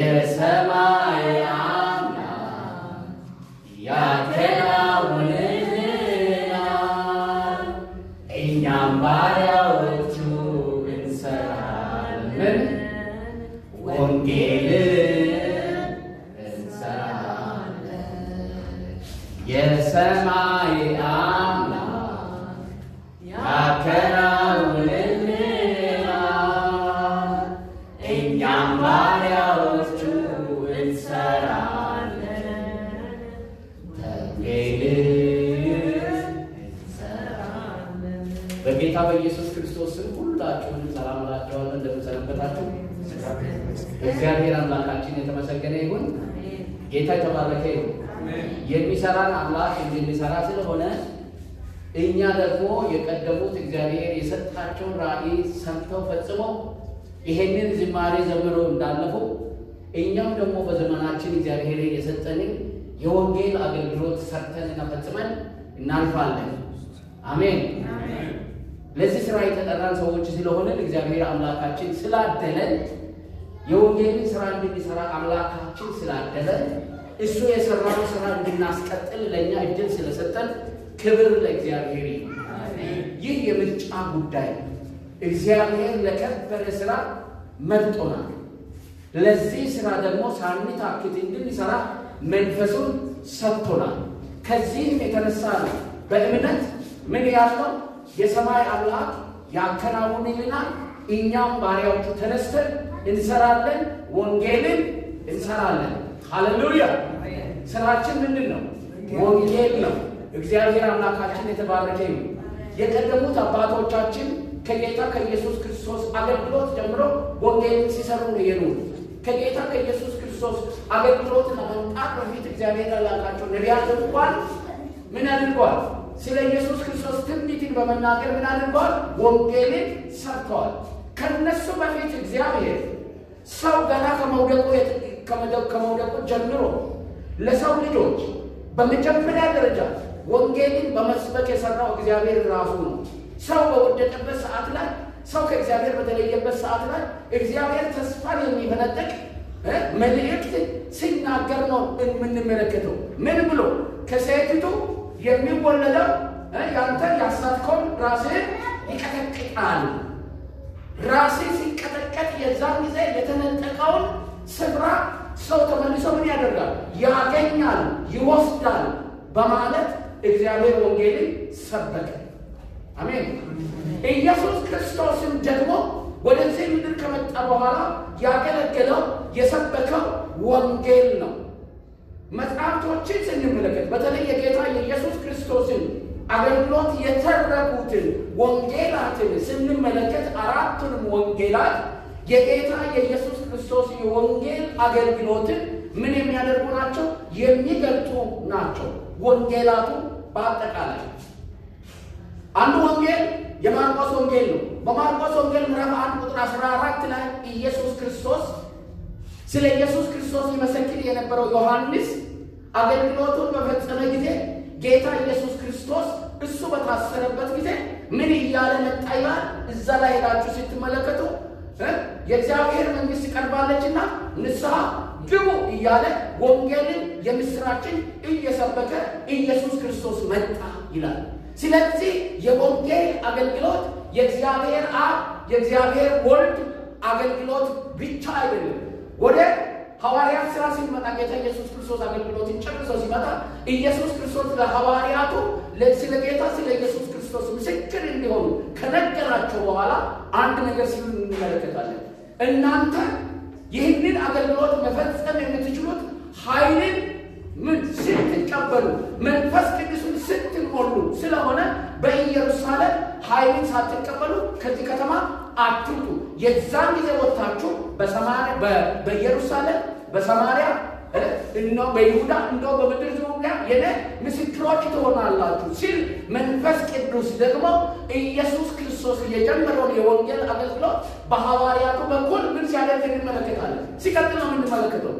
የሰማይ አምላክ ያከናውንልናል፣ እኛም ባሪያዎቹ እንሰራለን፣ ወንጌልን እንሰራለን። የሰማይ አምላክ ያከናውንልናል፣ እኛም ባሪያዎቹ እንሰራለን፣ ወንጌልን እንሰራለን። በጌታ በኢየሱስ ክርስቶስ ስም ሁላችሁንም ሰላም እላችኋለሁ። እንደምን ሰነበታችሁ? እግዚአብሔር አምላካችን የተመሰገነ ይሁን። ጌታ የተባረከ ይሁን። የሚሰራን አምላክ እንድንሰራ ስለሆነ እኛ ደግሞ የቀደሙት እግዚአብሔር የሰጣቸውን ራእይ ሰምተው ፈጽመው ይሄንን ዝማሬ ዘምረው እንዳለፉ እኛም ደግሞ በዘመናችን እግዚአብሔር የሰጠንን የወንጌል አገልግሎት ሰርተንና ፈጽመን እናልፋለን። አሜን። ለዚህ ስራ የተጠራን ሰዎች ስለሆነን እግዚአብሔር አምላካችን ስላደለን የወንጌልን ስራ እንድንሰራ አምላካችን ስላደለን እሱ የሰራውን ስራ እንድናስቀጥል ለእኛ እድል ስለሰጠን ክብር ለእግዚአብሔር ይሁን። ይህ የምርጫ ጉዳይ ነው። እግዚአብሔር ለከበረ ስራ መርጦናል። ለዚህ ስራ ደግሞ ሳንታክት እንድንሰራ መንፈሱን ሰጥቶናል። ከዚህም የተነሳ ነው በእምነት ምን ያለው የሰማይ አምላክ ያከናውንልናል፣ እኛም ባሪያዎቹ ተነስተን እንሰራለን፣ ወንጌልን እንሰራለን። ሃሌሉያ! ስራችን ምንድን ነው? ወንጌል ነው። እግዚአብሔር አምላካችን የተባረከ ይሁን። የቀደሙት አባቶቻችን ከጌታ ከኢየሱስ ክርስቶስ አገልግሎት ጀምሮ ወንጌልን ሲሰሩ ነው የኖሩት። ከጌታ ከኢየሱስ ክርስቶስ አገልግሎት ለመምጣት በፊት እግዚአብሔር ያላካቸው ነቢያት እንኳን ምን አድርገዋል? ስለ ኢየሱስ ክርስቶስ ትንቢትን በመናገር ምን አድርገዋል? ወንጌልን ሰርተዋል። ከነሱ በፊት እግዚአብሔር ሰው ገና ከመውደቁ ጀምሮ ለሰው ልጆች በመጀመሪያ ደረጃ ወንጌልን በመስበክ የሰራው እግዚአብሔር ራሱ ነው። ሰው በወደቀበት ሰዓት ላይ፣ ሰው ከእግዚአብሔር በተለየበት ሰዓት ላይ እግዚአብሔር ተስፋን የሚፈነጥቅ መልእክት ሲናገር ነው የምንመለከተው። ምን ብሎ? ከሴቲቱ የሚወለደው ያንተ ያሳትከውን ራስህን ይቀጠቅጣል። ራስህ ሲቀጠቀጥ የዛን ጊዜ የተነጠቀውን ስፍራ ሰው ተመልሶ ምን ያደርጋል? ያገኛል፣ ይወስዳል በማለት እግዚአብሔር ወንጌልን ሰበከ። አሜን። ኢየሱስ ክርስቶስም ደግሞ ወደዚህ ምድር ከመጣ በኋላ ያገለገለው የሰበከው ወንጌል ነው። መጽሐፍቶችን ስንመለከት በተለይ የጌታ የኢየሱስ ክርስቶስን አገልግሎት የተረኩትን ወንጌላትን ስንመለከት አራቱንም ወንጌላት የጌታ የኢየሱስ ክርስቶስ የወንጌል አገልግሎትን ምን የሚያደርጉ ናቸው? የሚገልጡ ናቸው። ወንጌላቱ በአጠቃላይ አንዱ ወንጌል የማርቆስ ወንጌል ነው። በማርቆስ ወንጌል ምዕራፍ 1 ቁጥር 14 ላይ ኢየሱስ ክርስቶስ ስለ ኢየሱስ ክርስቶስ ይመሰክር የነበረው ዮሐንስ አገልግሎቱን በፈጸመ ጊዜ ጌታ ኢየሱስ ክርስቶስ እሱ በታሰረበት ጊዜ ምን እያለ መጣ ይላል። እዛ ላይ ሄዳችሁ ስትመለከቱ የእግዚአብሔር መንግሥት ቀርባለችና ንስሐ ግቡ እያለ ወንጌልን የምስራችን እየሰበከ ኢየሱስ ክርስቶስ መጣ ይላል። ስለዚህ የወንጌል አገልግሎት የእግዚአብሔር አብ የእግዚአብሔር ወልድ አገልግሎት ብቻ አይደለም። ወደ ሐዋርያት ሥራ ሲመጣ ጌታ ኢየሱስ ክርስቶስ አገልግሎትን ጨርሶ ሲመጣ ኢየሱስ ክርስቶስ ለሐዋርያቱ ስለ ጌታ ስለ ኢየሱስ ክርስቶስ ምስክር እንዲሆኑ ከነገራቸው በኋላ አንድ ነገር ሲሉ እንመለከታለን። እናንተ ይህንን አገልግሎት መፈጸም የምትችሉት ኃይልን ስትቀበሉ መንፈስ ቅዱስን ስትሞሉ ስለሆነ በኢየሩሳሌም ኃይልን ሳትቀበሉ ከዚህ ከተማ አትውጡ። የዛን ጊዜ ወጥታችሁ በኢየሩሳሌም፣ በሰማርያ፣ በይሁዳ እንደው በምድር ዙሪያ የኔ ምስክሮች ትሆናላችሁ ሲል መንፈስ ቅዱስ ደግሞ ኢየሱስ ክርስቶስ የጀመረውን የወንጌል አገልግሎት በሐዋርያቱ በኩል ምን ሲያደርግ እንመለከታለን። ሲቀጥል ነው የምንመለከተው።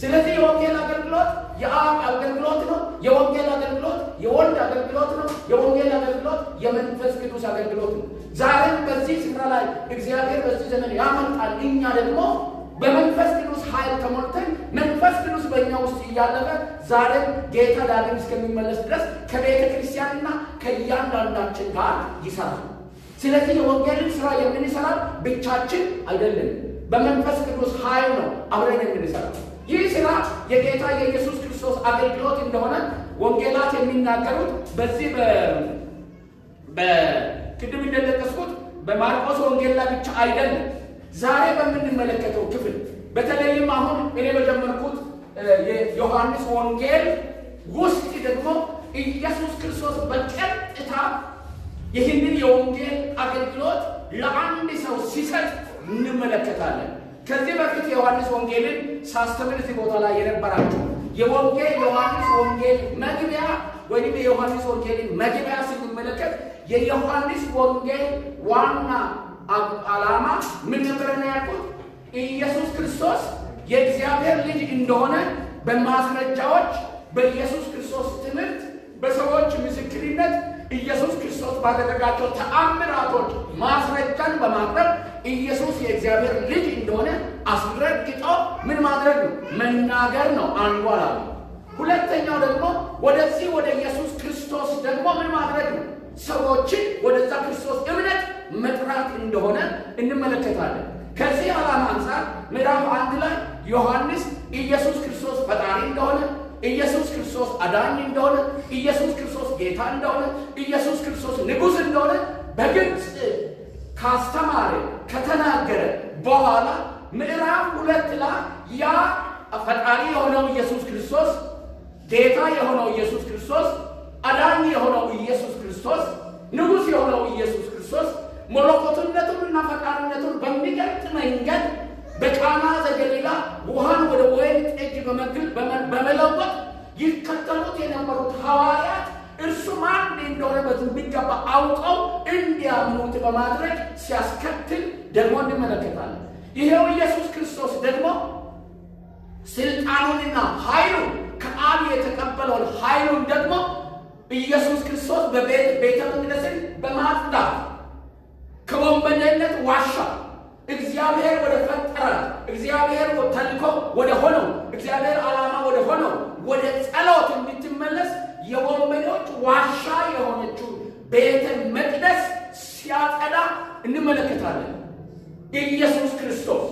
ስለዚህ የወንጌል አገልግሎት የአብ አገልግሎት ነው። የወንጌል አገልግሎት የወልድ አገልግሎት ነው። የወንጌል አገልግሎት የመንፈስ ቅዱስ አገልግሎት ነው። ዛሬም በዚህ ስፍራ ላይ እግዚአብሔር በዚህ ዘመን ያመጣል። እኛ ደግሞ በመንፈስ ቅዱስ ኃይል ተሞልተን መንፈስ ቅዱስ በእኛ ውስጥ እያለፈ ዛሬም ጌታ ዳግም እስከሚመለስ ድረስ ከቤተ ክርስቲያንና ከእያንዳንዳችን ጋር ይሰራል። ስለዚህ የወንጌልን ስራ የምንሰራው ብቻችን አይደለም፣ በመንፈስ ቅዱስ ኃይል ነው አብረን የምንሰራው። ይህ ስራ የጌታ የኢየሱስ ክርስቶስ አገልግሎት እንደሆነ ወንጌላት የሚናገሩት በዚህ በቅድም እንደጠቀስኩት በማርቆስ ወንጌል ላይ ብቻ አይደለም። ዛሬ በምንመለከተው ክፍል በተለይም አሁን እኔ በጀመርኩት የዮሐንስ ወንጌል ውስጥ ደግሞ ኢየሱስ ክርስቶስ በቀጥታ ይህንን የወንጌል አገልግሎት ለአንድ ሰው ሲሰጥ እንመለከታለን። ከዚህ በፊት የዮሐንስ ወንጌልን ሳስተምር እዚህ ቦታ ላይ የነበራችሁ የዮሐንስ ወንጌል መግቢያ ወይም የዮሐንስ ወንጌልን መግቢያ ስንመለከት የዮሐንስ ወንጌል ዋና ዓላማ ምን ነበር ነው ያልኩት? ኢየሱስ ክርስቶስ የእግዚአብሔር ልጅ እንደሆነ በማስረጃዎች በኢየሱስ ክርስቶስ ትምህርት በሰዎች ምስክርነት ኢየሱስ ክርስቶስ ባደረጋቸው ተአምራቶች ማስረጃን በማቅረብ ኢየሱስ የእግዚአብሔር ልጅ እንደሆነ አስረግጦ ምን ማድረግ ነው? መናገር ነው አንዱ ዓላማ። ሁለተኛው ደግሞ ወደዚህ ወደ ኢየሱስ ክርስቶስ ደግሞ ምን ማድረግ ነው? ሰዎችን ወደዛ ክርስቶስ እምነት መጥራት እንደሆነ እንመለከታለን። ከዚህ ዓላማ አንፃር ምዕራፍ 1 ላይ ዮሐንስ ኢየሱስ ክርስቶስ ፈጣሪ እንደሆነ፣ ኢየሱስ ክርስቶስ አዳኝ እንደሆነ፣ ኢየሱስ ክርስቶስ ጌታ እንደሆነ፣ ኢየሱስ ክርስቶስ ንጉሥ እንደሆነ በግልጽ ካስተማረ ከተናገረ በኋላ ምዕራፍ 2 ላይ ያ ፈጣሪ የሆነው ኢየሱስ ክርስቶስ፣ ጌታ የሆነው ኢየሱስ ክርስቶስ፣ አዳኝ የሆነው ኢየሱስ ክርስቶስ፣ ንጉሥ የሆነው ኢየሱስ ክርስቶስ መለኮትነቱንና ፈቃድነቱን በሚገልጥ መንገድ በቃና ዘገሊላ ውሃን ወደ ወይን ጠጅ በመለወጥ ይከተሉት የነበሩት ሐዋርያት እርሱ ማን እንደሆነ በሚገባ አውቀው እንዲያምኑት በማድረግ ሲያስከትል ደግሞ እንመለከታለን። ይሄው ኢየሱስ ክርስቶስ ደግሞ ስልጣኑንና ኃይሉን ከአብ የተቀበለውን ኃይሉን ደግሞ ኢየሱስ ክርስቶስ በቤተ መቅደስን በማጽዳት ከወንበዴነት ዋሻ እግዚአብሔር ወደ ፈጠራት እግዚአብሔር ተልኮ ወደ ሆነው እግዚአብሔር ዓላማ ወደ ሆነው ወደ ጸሎት እንድትመለስ የወንበዴዎች ዋሻ የሆነችው ቤተ መቅደስ ሲያጸዳ እንመለከታለን። ኢየሱስ ክርስቶስ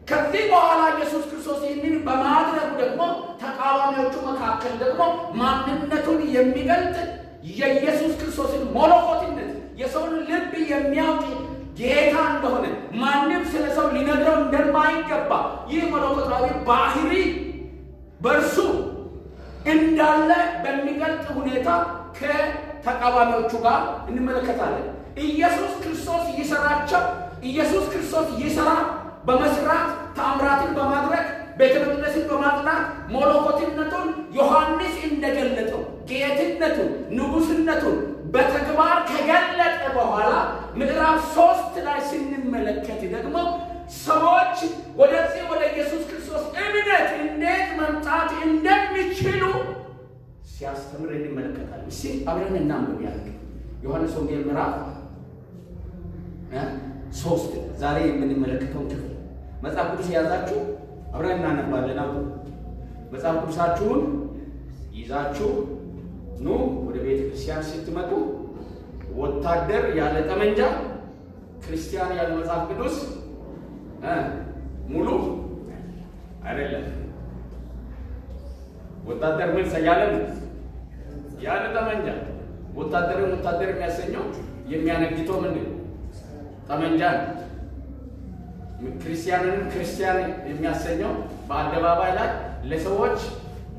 ከዚህ በኋላ ኢየሱስ ክርስቶስ ይህንን በማድረጉ ደግሞ ተቃዋሚዎቹ መካከል ደግሞ ማንነቱን የሚገልጥ የኢየሱስ ክርስቶስን መለኮትነት የሰውን ልብ የሚያውቅ ጌታ እንደሆነ ማንም ስለ ሰው ሊነግረው እንደማይገባ ይህ መለኮታዊ ባህሪ በእርሱ እንዳለ በሚገልጥ ሁኔታ ከተቃዋሚዎቹ ጋር እንመለከታለን። ኢየሱስ ክርስቶስ ይሰራ በመስራት ተአምራትን በማድረግ ቤተ መቅደስን በማጽናት መለኮትነቱን ዮሐንስ እንደገለጠው ጌትነቱን ንጉሥነቱን በተግባር ከገለጠ በኋላ ምዕራፍ 3 ላይ ስንመለከት ደግሞ ሰዎች ወደዚህ ወደ ኢየሱስ ክርስቶስ እምነት እንዴት መምጣት እንደሚችሉ ሲያስተምር እንመለከታለን። እስኪ አብረን እናንብብ። ዮሐንስ ወንጌል ምዕራፍ 3 ዛሬ የምንመለከተውን ክፍል መጽሐፍ ቅዱስ የያዛችሁ አብረን እናነባለን። አሁን መጽሐፍ ቅዱሳችሁን ይዛችሁ ኑ። ወደ ቤተ ክርስቲያን ስትመጡ ወታደር ያለ ጠመንጃ፣ ክርስቲያን ያለ መጽሐፍ ቅዱስ ሙሉ አይደለም። ወታደር ምን ሰያለም ያለ ጠመንጃ። ወታደርን ወታደር የሚያሰኘው የሚያነግተው ምንድን ነው? ጠመንጃ ነው። ክርስቲያንን ክርስቲያን የሚያሰኘው በአደባባይ ላይ ለሰዎች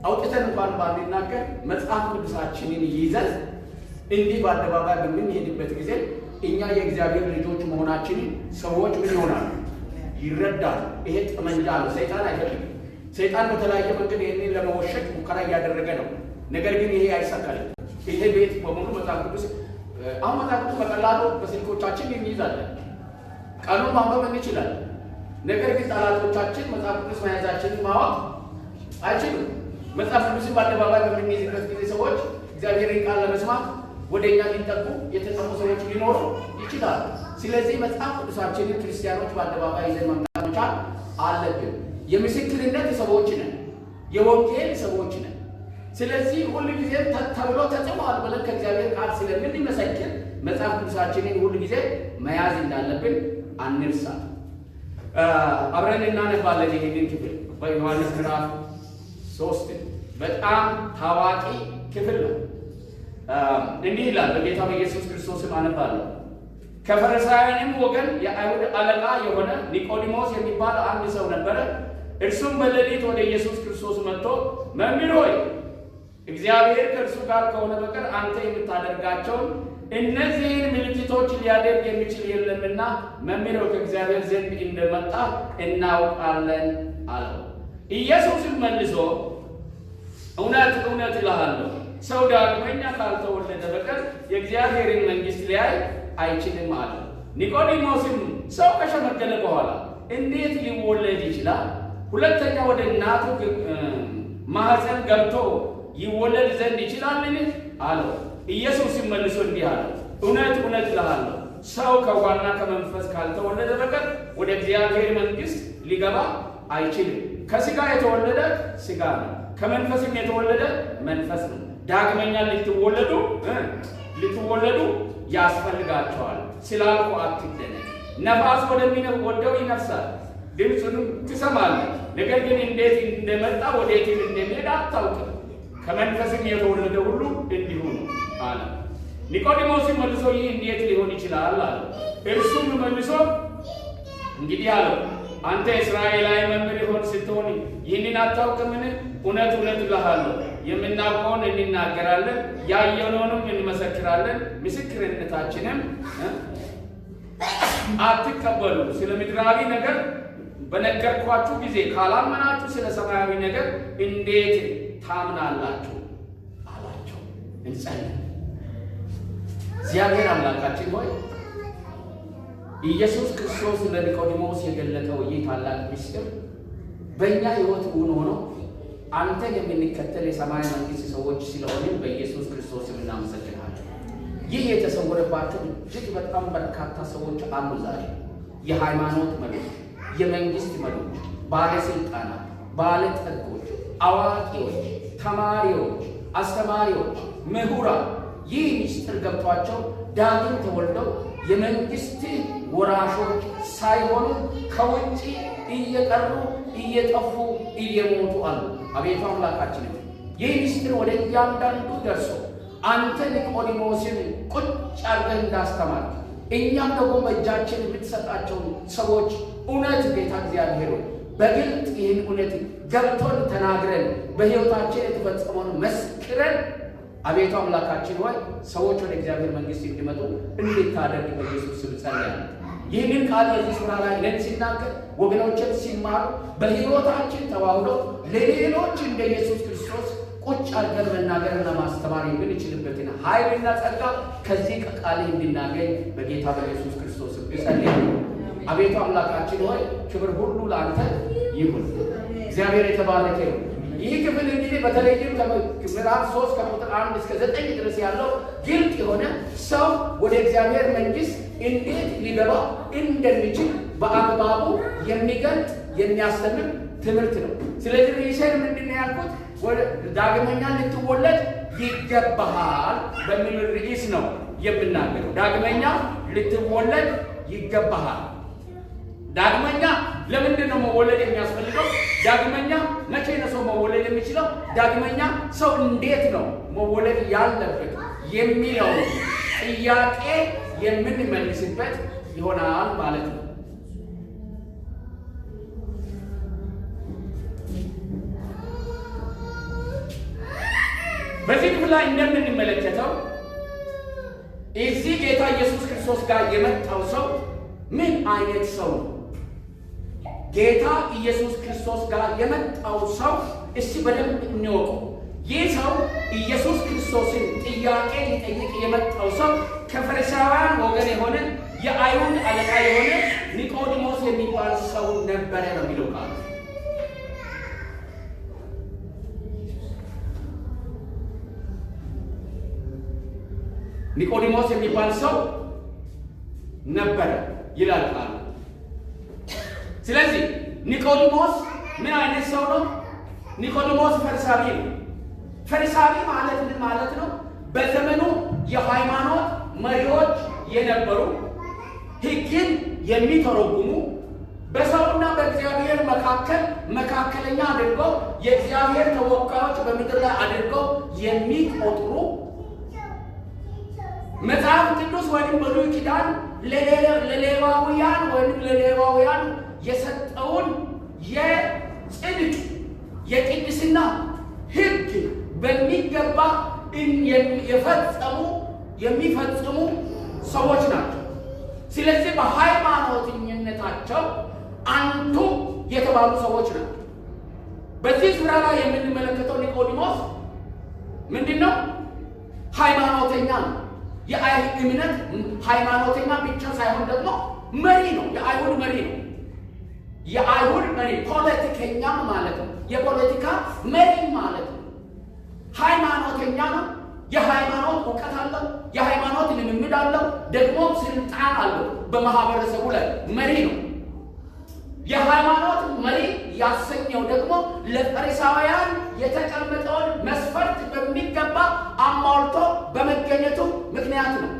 አውጥተን እንኳን ባንናገር መጽሐፍ ቅዱሳችንን ይዘን እንዲህ በአደባባይ በምንሄድበት ጊዜ እኛ የእግዚአብሔር ልጆች መሆናችንን ሰዎች ምን ይሆናሉ? ይረዳሉ። ይሄ ጠመንጃ ነው። ሰይጣን አይፈልግም። ሰይጣን በተለያየ መንገድ ይህንን ለመወሸቅ ሙከራ እያደረገ ነው። ነገር ግን ይሄ አይሳካልም። ይሄ ቤት በሙሉ መጽሐፍ ቅዱስ አሁን መጽሐፍ ቅዱስ በቀላሉ በስልኮቻችን እንይዛለን። ቃሉን ማንበብ እንችላለን። ነገር ግን ጠላቶቻችን መጽሐፍ ቅዱስ መያዛችንን ማወቅ አይችሉም። መጽሐፍ ቅዱስን በአደባባይ በምንይዝበት ጊዜ ሰዎች እግዚአብሔርን ቃል ለመስማት ወደ እኛ ሊጠቁ የተጠሙ ሰዎች ሊኖሩ ይችላሉ። ስለዚህ መጽሐፍ ቅዱሳችንን ክርስቲያኖች በአደባባይ ይዘን መምጣት መቻል አለብን። የምስክርነት ሰዎች ነን፣ የወንጌል ሰዎች ነን። ስለዚህ ሁሉ ጊዜ ተብሎ ተጽፏል ብለን ከእግዚአብሔር ቃል ስለምንመሰክር መጽሐፍ ቅዱሳችንን ሁሉ ጊዜ መያዝ እንዳለብን አንርሳ። አብረን እናነባለን ይህንን ክፍል በዮሐንስ ምዕራፍ 3 በጣም ታዋቂ ክፍል ነው። እንዲህ ይላል። በጌታ በኢየሱስ ክርስቶስም አነባለሁ። ከፈሪሳውያንም ወገን የአይሁድ አለቃ የሆነ ኒቆዲሞስ የሚባል አንድ ሰው ነበረ። እርሱም በሌሊት ወደ ኢየሱስ ክርስቶስ መጥቶ መምህር ሆይ እግዚአብሔር ከእርሱ ጋር ከሆነ በቀር አንተ የምታደርጋቸውን እነዚህን ምልክቶች ሊያደርግ የሚችል የለምና መምህር ከእግዚአብሔር ዘንድ እንደመጣ እናውቃለን አለው። ኢየሱስም መልሶ እውነት እውነት እልሃለሁ ሰው ዳግመኛ ካልተወለደ በቀር የእግዚአብሔርን መንግሥት ሊያይ አይችልም አለ። ኒቆዲሞስም ሰው ከሸመገለ በኋላ እንዴት ሊወለድ ይችላል? ሁለተኛ ወደ እናቱ ማኅፀን ገብቶ ይወለድ ዘንድ ይችላልን? አለው። ኢየሱስም መልሶ እንዲህ አለው፣ እውነት እውነት እልሃለሁ ሰው ከውኃና ከመንፈስ ካልተወለደ በቀር ወደ እግዚአብሔር መንግሥት ሊገባ አይችልም። ከሥጋ የተወለደ ሥጋ ነው፣ ከመንፈስም የተወለደ መንፈስ ነው። ዳግመኛ ልትወለዱ ያስፈልጋቸዋል ስላልኩ አትደነቅ። ነፋስ ወደሚወደው ይነፍሳል፣ ድምፁንም ትሰማለህ፣ ነገር ግን እንዴት እንደመጣ ወዴትም እንደሚሄድ አታውቅም። ከመንፈስም የተወለደ ሁሉ እንዲሁ ነው አለ። ኒቆዲሞስም መልሶ ይህ እንዴት ሊሆን ይችላል አለ። እርሱም መልሶ እንግዲህ አለው አንተ እስራኤላዊ መምህር ሆን ስትሆን ይህንን አታውቅምን? እውነት እውነት እልሃለሁ የምናውቀውን እንናገራለን፣ ያየነውንም እንመሰክራለን፣ ምስክርነታችንም አትቀበሉ። ስለ ምድራዊ ነገር በነገርኳችሁ ጊዜ ካላመናችሁ ስለ ሰማያዊ ነገር እንዴት ታምናላችሁ አላቸው። እንጸልይ። እግዚአብሔር አምላካችን ሆይ ኢየሱስ ክርስቶስ ለኒቆዲሞስ የገለጠው ይህ ታላቅ ምስጢር በእኛ ሕይወት እውን ሆኖ አንተን የምንከተል የሰማይ መንግሥት ሰዎች ስለሆንን በኢየሱስ ክርስቶስ እናመሰግናለን። ይህ የተሰወረባቸው እጅግ በጣም በርካታ ሰዎች አሉ ዛሬ። የሃይማኖት መሪዎች፣ የመንግሥት መሪዎች፣ ባለሥልጣናት፣ ባለጠጎች፣ አዋቂዎች፣ ተማሪዎች፣ አስተማሪዎች፣ ምሁራን ይህ ምስጢር ገብቷቸው ዳግም ተወልደው የመንግሥት ወራሾች ሳይሆኑ ከውጭ እየቀሩ እየጠፉ እየሞቱ አሉ። አቤቱ አምላካችን ይህ ምስጢር ወደ እያንዳንዱ ደርሶ አንተ ኒቆዲሞስን ቁጭ አድርገህ እንዳስተማር እኛም ደግሞ በእጃችን የምትሰጣቸውን ሰዎች እውነት ጌታ እግዚአብሔር በግልጥ ይህን እውነት ገብቶን ተናግረን በሕይወታችን የተፈጸመውን መስክረን አቤቱ አምላካችን ሆይ ሰዎች ወደ እግዚአብሔር መንግሥት እንዲመጡ እንድታደርግ በኢየሱስ ስም ጸልያለሁ። ይህንን ቃል በዚህ ስፍራ ላይ ለን ሲናገር ወገኖችን ሲማሩ በሕይወታችን ተዋህዶ ለሌሎች እንደ ኢየሱስ ክርስቶስ ቁጭ አድርገን መናገርና ማስተማር የምንችልበትን ኃይልና ጸጋ ከዚህ ከቃል እንድናገኝ በጌታ በኢየሱስ ክርስቶስ እጸልያለሁ። አቤቱ አምላካችን ሆይ ክብር ሁሉ ለአንተ ይሁን። እግዚአብሔር የተባረከ ይሁን። ይህ ክፍል እንግዲህ በተለይም ምዕራፍ 3 ከቁጥር 1 እስከ 9 ድረስ ያለው ግልጥ የሆነ ሰው ወደ እግዚአብሔር መንግሥት እንዴት ሊገባ እንደሚችል በአግባቡ የሚገልጥ የሚያስተምር ትምህርት ነው። ስለዚህ ርዕሴን ምንድን ነው ያልኩት? ዳግመኛ ልትወለድ ይገባሃል በሚል ርዕስ ነው የምናገረው። ዳግመኛ ልትወለድ ይገባሃል። ዳግመኛ ለምንድን ነው መወለድ የሚያስፈልገው? ዳግመኛ መቼ ነው ሰው መወለድ የሚችለው? ዳግመኛ ሰው እንዴት ነው መወለድ ያለበት የሚለው ጥያቄ የምንመልስበት ይሆናል ማለት ነው። በዚህ ክፍል ላይ እንደምንመለከተው እዚህ ጌታ ኢየሱስ ክርስቶስ ጋር የመጣው ሰው ምን አይነት ሰው ነው? ጌታ ኢየሱስ ክርስቶስ ጋር የመጣው ሰው እስቲ በደንብ እንወቀው። ይህ ሰው ኢየሱስ ክርስቶስን ጥያቄ ሊጠይቅ የመጣው ሰው ከፈሪሳውያን ወገን የሆነ የአይሁድ አለቃ የሆነ ኒቆዲሞስ የሚባል ሰው ነበረ ነው የሚለው ቃል። ኒቆዲሞስ የሚባል ሰው ነበረ ይላል ቃል። ስለዚህ ኒቆዲሞስ ምን አይነት ሰው ነው? ኒቆዲሞስ ፈሪሳዊ ነው። ፈሪሳዊ ማለት ምን ማለት ነው? በዘመኑ የሃይማኖት መሪዎች የነበሩ ሕግን የሚተረጉሙ በሰውና በእግዚአብሔር መካከለኛ አድርገው የእግዚአብሔር ተወካዮች በምድር ላይ አድርገው የሚቆጥሩ መጽሐፍ ቅዱስ ወይም ብሉይ ኪዳን ለሌዋውያን የሰጠውን የጽድቅ የቅድስና ሕግ በሚገባ የሚፈጽሙ ሰዎች ናቸው። ስለዚህ በሃይማኖተኝነታቸው አንቱ የተባሉ ሰዎች ናቸው። በዚህ ስፍራ ላይ የምንመለከተው ኒቆዲሞስ ምንድነው? ሃይማኖተኛ ነው። የአይሁድ እምነት ሃይማኖተኛ ብቻ ሳይሆን ደግሞ መሪ ነው። የአይሁድ መሪ ነው። የአይሁድ መሪ ፖለቲከኛም ማለት ነው። የፖለቲካ መሪ ማለት ነው። ሃይማኖተኛ ነው። የሃይማኖት እውቀት አለው። የሃይማኖት ልምምድ አለው። ደግሞ ስልጣን አለው በማህበረሰቡ ላይ መሪ ነው። የሃይማኖት መሪ ያሰኘው ደግሞ ለፈሪሳውያን የተቀመጠውን መስፈርት በሚገባ አሟልቶ በመገኘቱ ምክንያት ነው።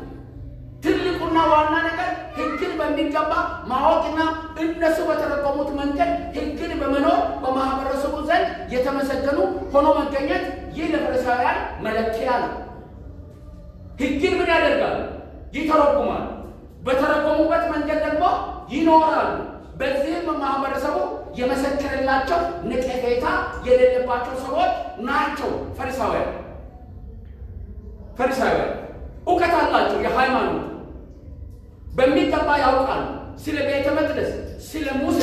ትልቁና ዋና ነገር ሕግን በሚገባ ማወቅና እነሱ በተረጎሙት መንገድ ሕግን በመኖር በማህበረሰቡ ዘንድ የተመሰገኑ ሆኖ መገኘት ይህ ለፈሪሳውያን መለኪያ ነው። ሕግን ምን ያደርጋሉ? ይተረጉማሉ። በተረጎሙበት መንገድ ደግሞ ይኖራሉ። በዚህም ማህበረሰቡ የመሰከረላቸው ነቀፌታ የሌለባቸው ሰዎች ናቸው ፈሪሳውያን። እውቀት አላቸው። የሃይማኖት በሚገባ ያውቃሉ። ስለ ቤተ መቅደስ፣ ስለ ሙሴ፣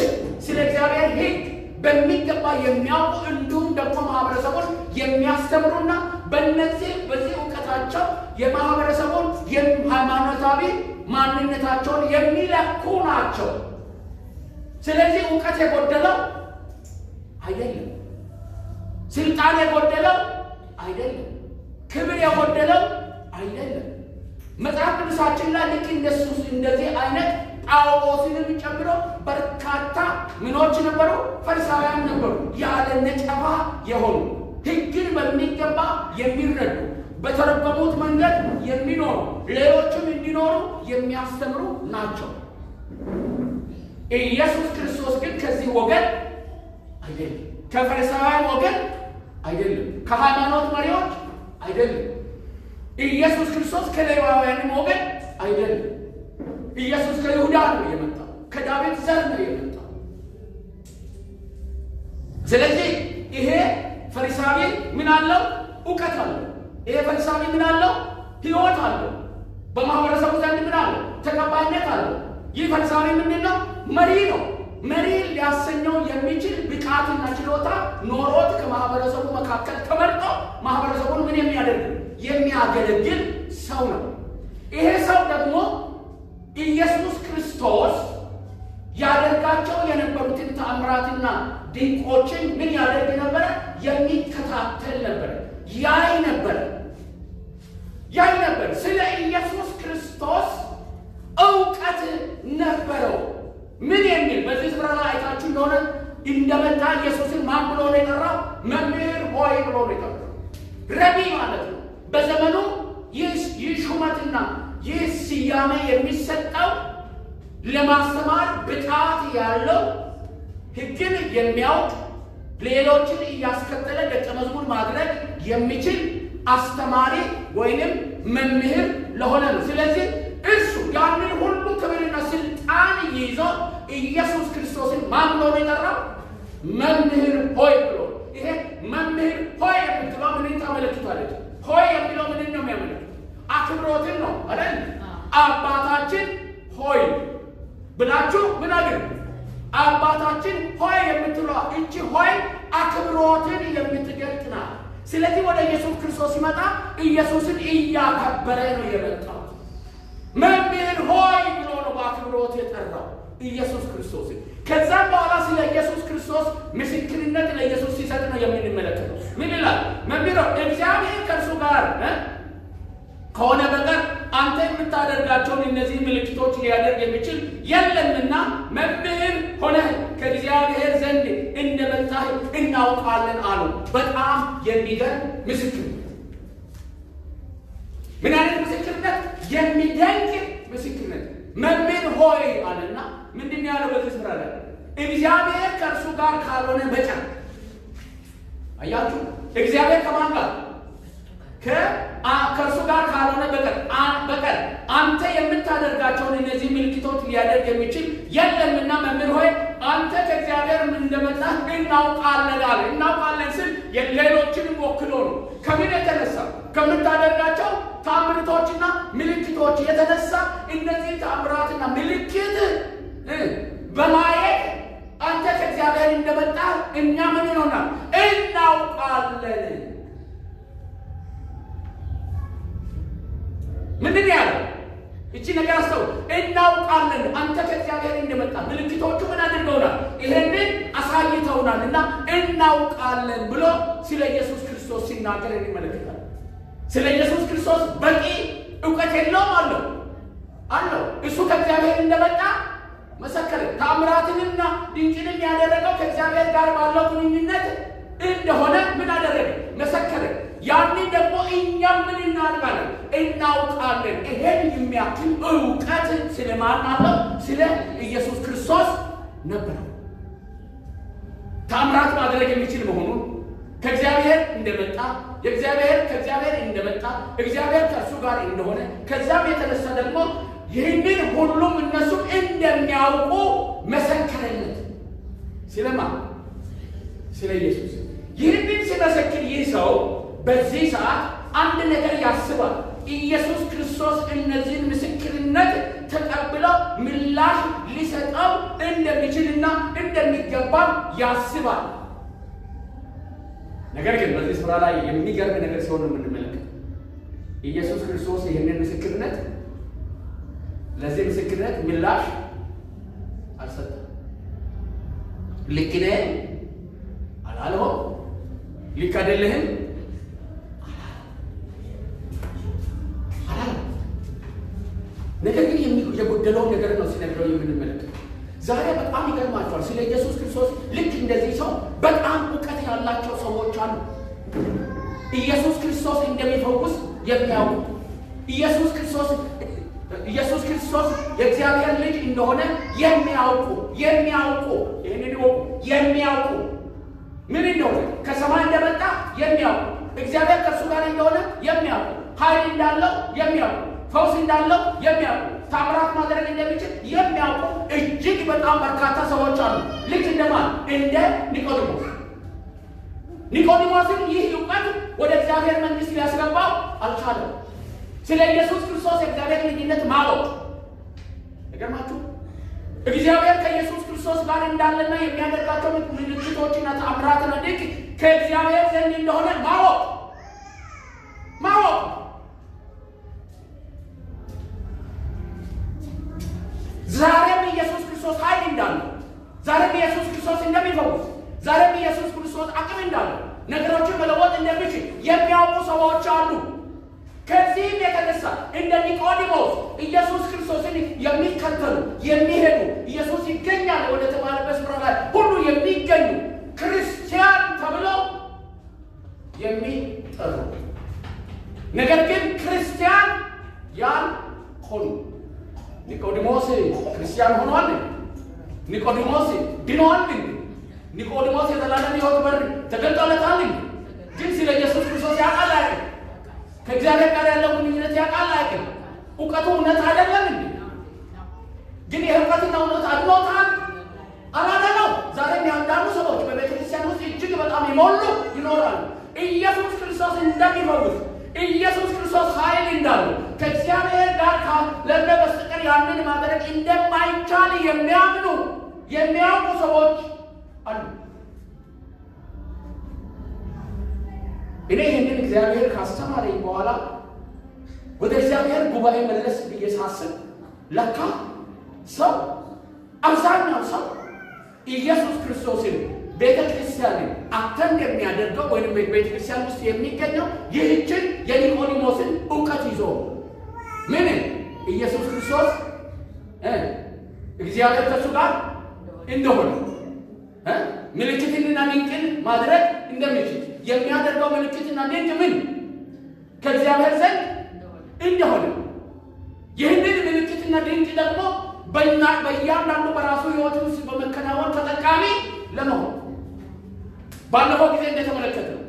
ስለ እግዚአብሔር ሕግ በሚገባ የሚያውቁ እንዲሁም ደግሞ ማህበረሰቡን የሚያስተምሩና በዚህ እውቀታቸው የማህበረሰቡን ሃይማኖታዊ ማንነታቸውን የሚለኩ ናቸው። ስለዚህ እውቀት የጎደለው አይደለም። ስልጣን የጎደለው አይደለም። ክብር የጎደለው አይደለም። መጽሐፍ ቅዱሳችን ላይ ልክ እንደዚህ አይነት ጳውሎስንም ጨምሮ በርካታ ምኖች ነበሩ፣ ፈሪሳውያን ነበሩ። ያለ ነቀፋ የሆኑ ሕግን በሚገባ የሚረዱ በተረጎሙት መንገድ የሚኖሩ ሌሎችም እንዲኖሩ የሚያስተምሩ ናቸው። ኢየሱስ ክርስቶስ ግን ከዚህ ወገን አይደለም። ከፈሪሳውያን ወገን አይደለም። ከሃይማኖት መሪዎች አይደለም። ኢየሱስ ክርስቶስ ከሌዋውያንም ወገን አይደለም። ኢየሱስ ከይሁዳ ነው የመጣው፣ ከዳዊት ዘር ነው የመጣው። ስለዚህ ይሄ ፈሪሳዊ ምን አለው? እውቀት አለው። ይሄ ፈሪሳዊ ምን አለው? ሕይወት አለው። በማህበረሰቡ ዘንድ ምን አለው? ተቀባይነት አለው። ይህ ፈሪሳዊ ምንድን ነው? መሪ ነው። መሪ ሊያሰኘው የሚችል ብቃትና ችሎታ ኖሮት ከማህበረሰቡ መካከል ተመርጦ ማህበረሰቡን ምን የሚያገለግል ሰው ነው። ይሄ ሰው ደግሞ ኢየሱስ ክርስቶስ ያደርጋቸው የነበሩትን ተአምራትና ድንቆችን ምን ያደርግ ነበረ? የሚከታተል ነበረ፣ ያይ ነበር። ስለ ኢየሱስ ክርስቶስ እውቀት ነበረው። ምን የሚል በዚህ ስፍራ ላይ አይታችሁ እንደሆነ እንደመጣ ኢየሱስን ማን ብሎ ነው የጠራው? መምህር ሆይ ብሎ ነው የጠራው። ረቢ ማለት ነው። በዘመኑ ይህ ሹመትና ይህ ስያሜ የሚሰጠው ለማስተማር ብቃት ያለው ሕግን የሚያውቅ ሌሎችን እያስከተለ ደቀ መዝሙር ማድረግ የሚችል አስተማሪ ወይንም መምህር ለሆነ ነው። ስለዚህ እሱ ያንን ሁሉ ክብርና ስልጣን ይዞ ኢየሱስ ክርስቶስን ማን ብሎ ነው የጠራው? መምህር ሆይ ብሎ። ይሄ መምህር ሆይ የምትለው ምንን ታመለክታለች? ሆይ የሚለው ምንን ነው የሚያመለክት? አክብሮትን ነው አይደል? አባታችን ሆይ ብላችሁ ምን አገር አባታችን ሆይ የምትለው እቺ ሆይ አክብሮትን የምትገልጥ ናት። ስለዚህ ወደ ኢየሱስ ክርስቶስ ሲመጣ ኢየሱስን እያከበረ ነው የመጣው። መምህር ሆይ ብሎ ነው በአክብሮት የጠራው ኢየሱስ ክርስቶስን። ከዛም በኋላ ስለ ኢየሱስ ክርስቶስ ምስክርነት ለኢየሱስ ሲሰጥ ነው የምንመለከተው። ምን ይላል? መምህር እግዚአብሔር ከእርሱ ጋር ከሆነ በቀር አንተ የምታደርጋቸውን እነዚህ ምልክቶች ሊያደርግ የሚችል የለምና መምህር ሆነህ ከእግዚአብሔር ዘንድ እንደመጣህ እናውቃለን አሉ። በጣም የሚገርም ምስክር። ምን አይነት ምስክርነት? የሚደንቅ ምስክርነት። መምህር ሆይ አለና ምንድን ያለው በዚህ ስፍራ ላይ? እግዚአብሔር ከእርሱ ጋር ካልሆነ በቀር። አያችሁ፣ እግዚአብሔር ከማን ጋር? ከእርሱ ጋር ካልሆነ በቀር አንተ የምታደርጋቸውን እነዚህ ምልክቶች ሊያደርግ የሚችል የለምና መምህር ሆይ አንተ ከእግዚአብሔር እንደመጣህ እናውቃለን አለ። እናውቃለን ስል ሌሎችንም ወክሎ ነው። ከምን የተነሳ? ከምታደርጋቸው ታምርቶችና ምልክቶች የተነሳ እነዚህ ታምራትና ምልክት በማየት አንተ ከእግዚአብሔር እንደመጣህ እኛ ምን ይሆናል? እናውቃለን። ምንድን ያለው? እቺ ነገር አስተው እናውቃለን። አንተ ከእግዚአብሔር እንደመጣ ምልክቶቹ ምን አድርገውናል? ይሄንን አሳይተውናል እና እናውቃለን ብሎ ስለ ኢየሱስ ክርስቶስ ሲናገር እንመለከታለን። ስለ ኢየሱስ ክርስቶስ በቂ እውቀት የለውም አለው። እሱ ከእግዚአብሔር እንደመጣ መሰከረ። ተአምራትንና ድንቅንም ያደረገው ከእግዚአብሔር ጋር ባለው ግንኙነት እንደሆነ ምን አደረገ? መሰከረ። ያንን ደግሞ እኛም ምን እናውቃለን? እናውቃለን። ይሄን የሚያክል እውቀት ስለማን አለው? ስለ ኢየሱስ ክርስቶስ ነበረው። ተአምራት ማድረግ የሚችል መሆኑን ከእግዚአብሔር እንደመጣ ከእግዚአብሔር እንደመጣ እግዚአብሔር ከእርሱ ጋር እንደሆነ ከዛም የተነሳ ደግሞ ይህንን ሁሉም እነሱም እንደሚያውቁ መሰከረለት። ስለማን? ስለ ኢየሱስ። ይህንን ሲመሰክር ይህ ሰው በዚህ ሰዓት አንድ ነገር ያስባል። ኢየሱስ ክርስቶስ እነዚህን ምስክርነት ተቀብለው ምላሽ ሊሰጠው እንደሚችልና እንደሚገባ ያስባል። ነገር ግን በዚህ ስፍራ ላይ የሚገርም ነገር ሲሆን የምንመለከት ኢየሱስ ክርስቶስ ይህንን ምስክርነት ለዚህ ምስክርነት ምላሽ አልሰጠም። ልክ ነህ አላለውም። ልክ አይደለህም አላለም። ነገር ግን የጎደለውን ነገር ነው ሲነግረው የምንመለከት። ዛሬ በጣም ይገርማቸዋል። ስለ ኢየሱስ ክርስቶስ ልክ እንደዚህ ሰው በጣም እውቀት ያላቸው ሰዎች አሉ። ኢየሱስ ክርስቶስ እንደሚፈውስ የሚያውቁ፣ ኢየሱስ ክርስቶስ የእግዚአብሔር ልጅ እንደሆነ የሚያውቁ ምን እንደሆነ ከሰማይ እንደመጣ የሚያውቁ፣ እግዚአብሔር ከእርሱ ጋር እንደሆነ የሚያውቁ፣ ኃይል እንዳለው የሚያውቁ፣ ፈውስ እንዳለው የሚያውቁ፣ ታምራት ማድረግ እንደሚችል የሚያውቁ እጅግ በጣም በርካታ ሰዎች አሉ። ልክ እንደማን? እንደ ኒቆዲሞስን ይህ እውቀት ወደ እግዚአብሔር መንግሥት ሊያስገባው አልቻለም። ስለ ኢየሱስ ክርስቶስ የእግዚአብሔር ልጅነት ማወቅ ይገርማችሁ። እግዚአብሔር ከኢየሱስ ክርስቶስ ጋር እንዳለና የሚያደርጋቸው ምልክቶችና ተአምራትና ድንቅ ከእግዚአብሔር ዘንድ እንደሆነ ማወቅ ዛሬም ኢየሱስ ክርስቶስ ኃይል እንዳለው፣ ዛሬም ኢየሱስ ክርስቶስ እንደሚፈውስ፣ ዛሬም ኢየሱስ ክርስቶስ አቅም እንዳለው፣ ነገሮችን መለወጥ እንደሚችል የሚያውቁ ሰዎች አሉ። ከዚህም የተነሳ እንደ ኒቆዲሞስ ኢየሱስ ክርስቶስን የሚከተሉ የሚሄዱ፣ ኢየሱስ ይገኛል ወደ ተባለበት ስፍራ ላይ ሁሉ የሚገኙ ክርስቲያን ተብለው የሚጠሩ፣ ነገር ግን ክርስቲያን ያልሆኑ። ኒቆዲሞስ ክርስቲያን ሆኗል። ኒቆዲሞስ ድኗል። ኒቆዲሞስ የዘላለም ሕይወት በር ተገልጦለታል። ግን ስለ ኢየሱስ ክርስቶስ ያውቃል አይደል? ከእግዚአብሔር ጋር ያለው ግንኙነት ያውቃል አይደል? እውቀቱ እውነት አይደለም እንዴ? ግን የእውቀትና እውነት አድኖታል አላደለው። ዛሬም ያንዳንዱ ሰዎች በቤተ ክርስቲያን ውስጥ እጅግ በጣም የሞሉ ይኖራሉ። ኢየሱስ ክርስቶስ እንደሚፈውስ፣ ኢየሱስ ክርስቶስ ኃይል እንዳለው፣ ከእግዚአብሔር ጋር ካለነ በስተቀር ያንን ማድረግ እንደማይቻል የሚያውቁ ሰዎች አሉ። እኔ ይህንን እግዚአብሔር ካስተማረኝ በኋላ ወደ እግዚአብሔር ጉባኤ መለስ ብዬ ሳስብ ለካ አብዛኛው ሰው ኢየሱስ ክርስቶስን ቤተ ክርስቲያንን አተንድ የሚያደርገው ወይም ቤተ ክርስቲያን ውስጥ የሚገኘው ይህችን የኒቆዲሞስን እውቀት ይዞ ምን ኢየሱስ ክርስቶስ እግዚአብሔር ከእሱ ጋር እንደሆነ ምልክትንና ድንቅን ማድረግ እንደሚችል የሚያደርገው ምልክትና ድንቅ ምን ከእግዚአብሔር ዘንድ እንደሆነ ይህንን ምልክትና ድንቅ ደግሞ በእያንዳንዱ በራሱ ሕይወት ውስጥ በመከናወን ተጠቃሚ ለመሆን ባለፈው ጊዜ እንደተመለከተው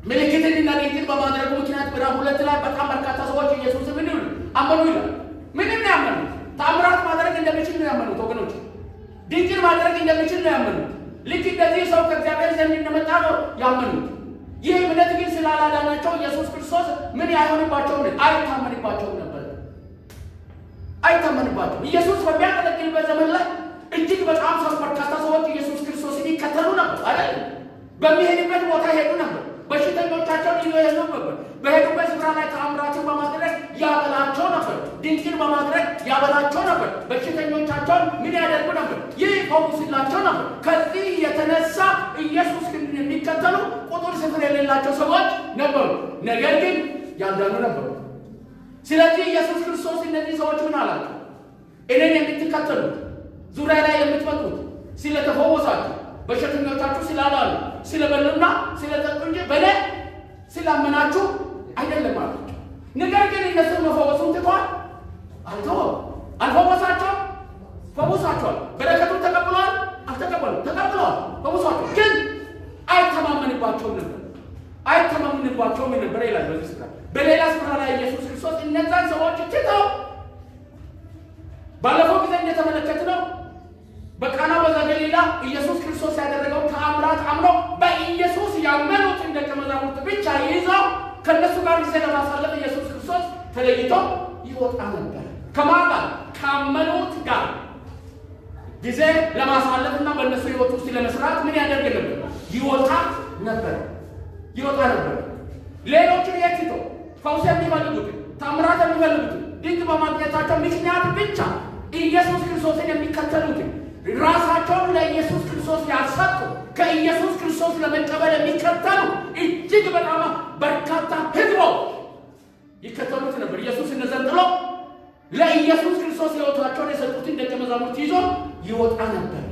ምልክትንና ድንቅን በማድረጉ ምክንያት ምዕራፍ 2 ላይ በጣም በርካታ ሰዎች ኢየሱስን ምን አመኑ ይላል። ምንም ነው ያመኑት? ታምራት ማድረግ እንደሚችል ነው ያመኑት ወገኖች። ድንቅን ማድረግ እንደሚችል ነው ያመኑት። ልክ እንደዚህ ሰው ከእግዚአብሔር ዘንድ እንደመጣ ነው ያመኑት። ይህ እምነት ግን ስላላዳናቸው ኢየሱስ ክርስቶስ ምን አይሆንባቸውም? አይታመንባቸውም ነበር። አይታመንባቸውም። ኢየሱስ በሚያገለግልበት ዘመን ላይ እጅግ በጣም በርካታ ሰዎች ኢየሱስ ክርስቶስን ይከተሉ ነበር አይደል? በሚሄድበት ቦታ ሄዱ ነበር። በሽተኞቻቸውን ይዘው ሄዱ ነበር። በሄዱበት ስፍራ ላይ ተአምራትን በማድረግ ያበላቸው ነበር። ድንቅን በማድረግ ያበላቸው ነበር። በሽተኞቻቸውን ምን ያደርጉ ነበር? ይፈውስላቸው ነበር። ከዚህ የተነሳ ኢየሱስ የሚከተሉ ቁጥር ስፍር የሌላቸው ሰዎች ነበሩ። ነገር ግን ያልዳኑ ነበሩ። ስለዚህ ኢየሱስ ክርስቶስ እነዚህ ሰዎች ምን አላቸው? እኔን የምትከተሉት ዙሪያ ላይ የምትመጡት ስለተፈወሳችሁ በሽተኞቻችሁ ስላላሉ ስለበሉና ስለጠጡ እንጂ በእኔ ስላመናችሁ አይደለም አላቸው። ነገር ግን እነሱ መፈወሱን ትተዋል? አልተወም። አልፈወሳቸውም? ፈውሳቸዋል። በረከቱን ተቀብለዋል? አልተቀበሉም። ተቀብለዋል፣ ፈውሳቸዋል። ግን አይተማመንባቸውም ነበር። አይተማመንባቸውም ነበር ይላል በዚህ ስፍራ። በሌላ ስፍራ ላይ ኢየሱስ ክርስቶስ እነዛን ሰዎች ትተው ባለፈው ጊዜ እንደተመለከትነው በቃና ዘገሊላ ኢየሱስ ክርስቶስ ያደረገው ተአምራት አምነው በኢየሱስ ያመኑትን ደቀ መዛሙርት ብቻ ይዘው ከነሱ ጋር ጊዜ ለማሳለፍ ኢየሱስ ክርስቶስ ተለይቶ ይወጣ ነበር። ከማን ጋር? ካመኑት ጋር ጊዜ ለማሳለፍና በእነሱ ሕይወት ውስጥ ለመስራት ምን ያደርግ ነበር? ይወጣ ነበር። ይወጣ ነበር። ሌሎችን የትቶ ፈውስ የሚፈልጉትን ተአምራት የሚፈልጉትን ድንቅ በማግኘታቸው ምክንያት ብቻ ኢየሱስ ክርስቶስን የሚከተሉትን ራሳቸውን ለኢየሱስ ክርስቶስ ያልሰጡ ከኢየሱስ ክርስቶስ ለመቀበል የሚከተሉ እጅግ በጣም በርካታ ሕዝቦች ይከተሉት ነበር። ኢየሱስ እነዚያን ጥሎ ለኢየሱስ ክርስቶስ ሕይወታቸውን የሰጡትን ደቀ መዛሙርት ይዞ ይወጣ ነበር።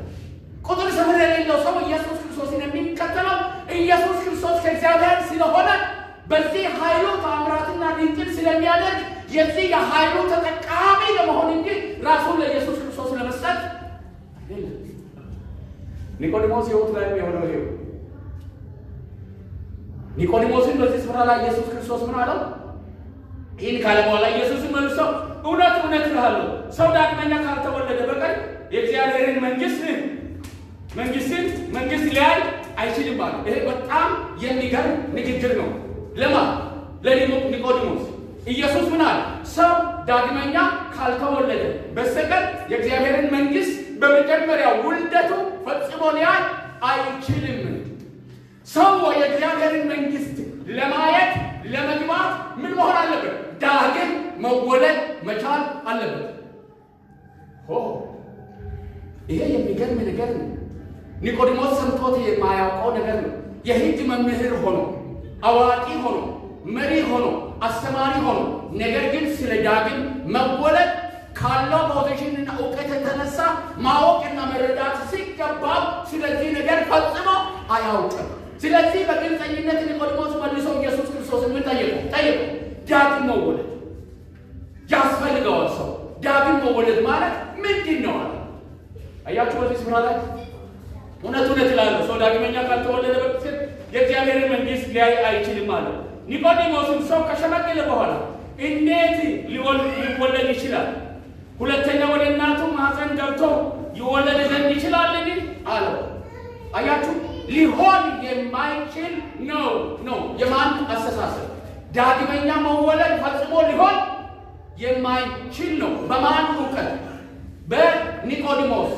ቁጥር ስፍር የሌለው ሰው ኢየሱስ ክርስቶስን የሚከተለው ኢየሱስ ክርስቶስ ከእግዚአብሔር ስለሆነ በዚህ ኃይሉ ተአምራትና ድንቅን ስለሚያደርግ የዚህ የኃይሉ ተጠቃሚ ለመሆን እንጂ ራሱን ለኢየሱስ ክርስቶስ ለመስጠት አይደለም። ኒቆዲሞስ ሕይወት ላይ የሆነው ይሄው። ኒቆዲሞስን በዚህ ስፍራ ላይ ኢየሱስ ክርስቶስ ምን አለው? ይህን ካለ በኋላ ኢየሱስን መልሶ እውነት እውነት እልሃለሁ ሰው ዳግመኛ ካልተወለደ በቀር የእግዚአብሔርን መንግስት ሊያይ አይችልም አለ። ይሄ በጣም የሚገርም ንግግር ነው። ለማን? ለኒቆዲሞስ። ኢየሱስ ምን አለ? ሰው ዳግመኛ ካልተወለደ በስተቀር የእግዚአብሔርን መንግስት በመጀመሪያ ውልደቱ ፈጽሞ ሊያይ አይችልም። ሰው የእግዚአብሔርን መንግስት ለማየት ለመግባት ምን መሆን አለበት? ዳግም መወለድ መቻል አለበት። ይሄ የሚገርም ነገር ነው። ኒቆዲሞስ ሰምቶት የማያውቀው ነገር ነው። የሕግ መምህር ሆኖ አዋቂ ሆኖ መሪ ሆኖ አስተማሪ ሆኖ ነገር ግን ስለ ዳግም መወለድ ካለው ፖዚሽንና እውቀት የተነሳ ማወቅና መረዳት ሲገባው ስለዚህ ነገር ፈጽሞ አያውቅም። ስለዚህ በግልጸኝነት ኒቆዲሞስ መልሶ ኢየሱስ ክርስቶስን ምን ጠየቁ? ዳግም መወለድ ያስፈልገዋል። ሰው ዳግም መወለድ ማለት ምንድን ነው አለ። አያችሁ በዚህ ስፍራ ላይ እውነት እውነት እላለሁ ሰው ዳግመኛ ካልተወለደ በፊት የእግዚአብሔርን መንግስት ሊያይ አይችልም አለ። ኒቆዲሞስም ሰው ከሸመገለ በኋላ እንዴት ሊወለድ ይችላል? ሁለተኛ ወደ እናቱ ማህፀን ገብቶ ይወለድ ዘንድ ይችላልን? አለው። አያችሁ ሊሆን የማይችል ነው የማን አስተሳሰብ? ዳግመኛ መወለድ ፈጽሞ ሊሆን የማይችል ነው። በማን እውቀት? በኒቆዲሞስ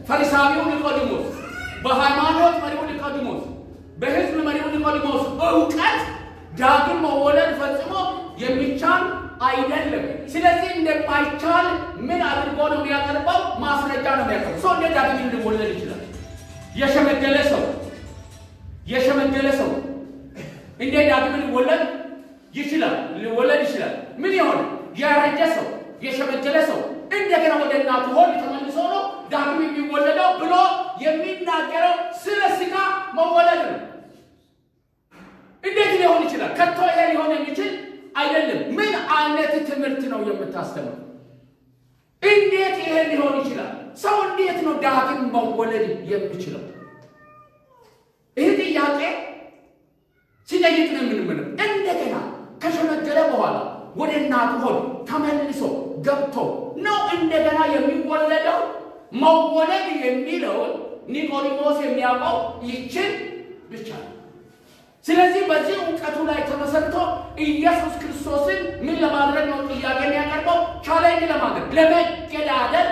ፈሪሳዊው ኒቆዲሞስ፣ በሃይማኖት መሪው ኒቆዲሞስ፣ በሕዝብ መሪው ኒቆዲሞስ እውቀት ዳግም መወለድ ፈጽሞ የሚቻል አይደለም። ስለዚህ እንደማይቻል ምን አድርጎ ነው የሚያቀርበው? ማስረጃ ነው የሚያቀርበው። ሰው እንዴት ዳግም ሊወለድ ይችላል? የሸመገለ ሰው እንዴት ዳግም ሊወለድ ነው የምታስተምረው? እንዴት ይሄ ሊሆን ይችላል? ሰው እንዴት ነው ዳግም መወለድ የሚችለው? ይህ ጥያቄ ሲጠይቅ ነው የምንመለው። እንደገና ከሸመገለ በኋላ ወደ እናቱ ሆድ ተመልሶ ገብቶ ነው እንደገና የሚወለደው። መወለድ የሚለውን ኒቆዲሞስ የሚያውቀው ይችን ብቻ ነው። ስለዚህ በዚህ እውቀቱ ላይ ተመሰርቶ ኢየሱስ ክርስቶስን ምን ለማድረግ ነው ጥያቄ የሚያቀርበው? ቻሌንጅ ለማድረግ ለመገዳደር።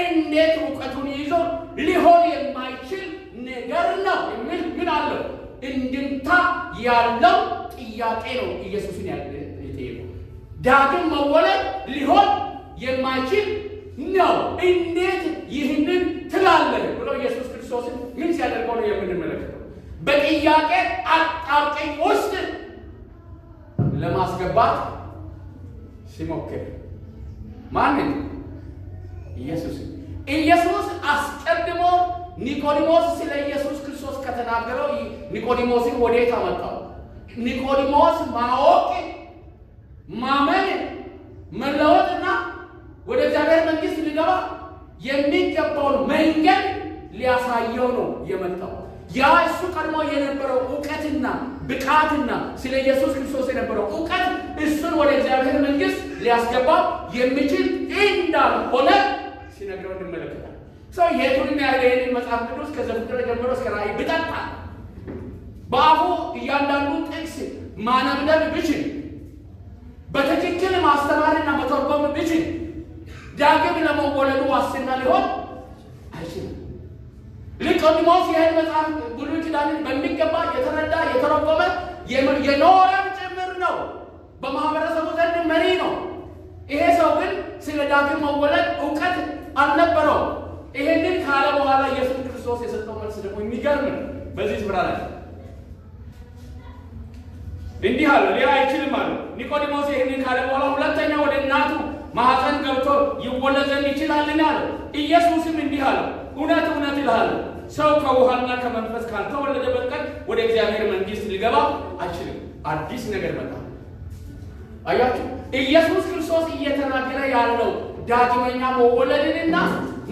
እንዴት እውቀቱን ይዞ ሊሆን የማይችል ነገር ነው የሚል ምን አለው? እንድምታ ያለው ጥያቄ ነው ኢየሱስን የጠየቀው። ዳግም መወለድ ሊሆን የማይችል ነው፣ እንዴት ይህንን ትላለህ ብሎ ኢየሱስ ክርስቶስን ምን ሲያደርገው ነው የምንመለከተው? በጥያቄ አጣብቂኝ ውስጥ ለማስገባት ሲሞክር ማንን? ኢየሱስ አስቀድሞ ኒቆዲሞስ ስለ ኢየሱስ ክርስቶስ ከተናገረው ኒቆዲሞስን ወዴት አመጣው? ኒቆዲሞስ ማወቅ፣ ማመን፣ መለወጥና ወደ እግዚአብሔር መንግሥት ሊገባ የሚገባውን መንገድ ሊያሳየው ነው የመጣው። ያ እሱ ቀድሞ የነበረው እውቀትና ብቃትና ስለ ኢየሱስ ክርስቶስ የነበረው እውቀት እሱን ወደ እግዚአብሔር መንግሥት ሊያስገባ የሚችል እንዳልሆነ ሲነግረው እንመለከታለን። ሰው የቱንም ያህል ይህንን መጽሐፍ ቅዱስ ከዘፍጥረት ጀምሮ እስከ ራእይ ብጠጣ በአፉ እያንዳንዱ ጥቅስ ማነብነብ ብችል በትክክል ማስተማርና መተርጎም ብችል ዳግም ለመወለዱ ዋስትና ሊሆን አይችልም። ኒቆዲሞስ ይህን መጽሐፍ ብሉይ ኪዳንን በሚገባ የተረዳ የተረጎመ የኖረም ጭምር ነው። በማህበረሰቡ ዘንድ መሪ ነው። ይሄ ሰው ግን ስለ ዳግም መወለድ እውቀት አልነበረው። ይሄንን ካለ በኋላ ኢየሱስ ክርስቶስ የሰጠው መልስ ደግሞ የሚገርም ነው። በዚህ ስፍራ ላይ እንዲህ አለ፣ ሊያ አይችልም አለ ኒቆዲሞስ። ይሄንን ካለ በኋላ ሁለተኛ ወደ እናቱ ማኅፀን ገብቶ ይወለድ ዘንድ ይችላልን አለ። ኢየሱስም እንዲህ አለ፣ እውነት እውነት እልሃለሁ ሰው ከውሃና ከመንፈስ ካልተወለደ በቀር ወደ እግዚአብሔር መንግሥት ሊገባ አይችልም። አዲስ ነገር መጣ። አያችሁ፣ ኢየሱስ ክርስቶስ እየተናገረ ያለው ዳግመኛ መወለድንና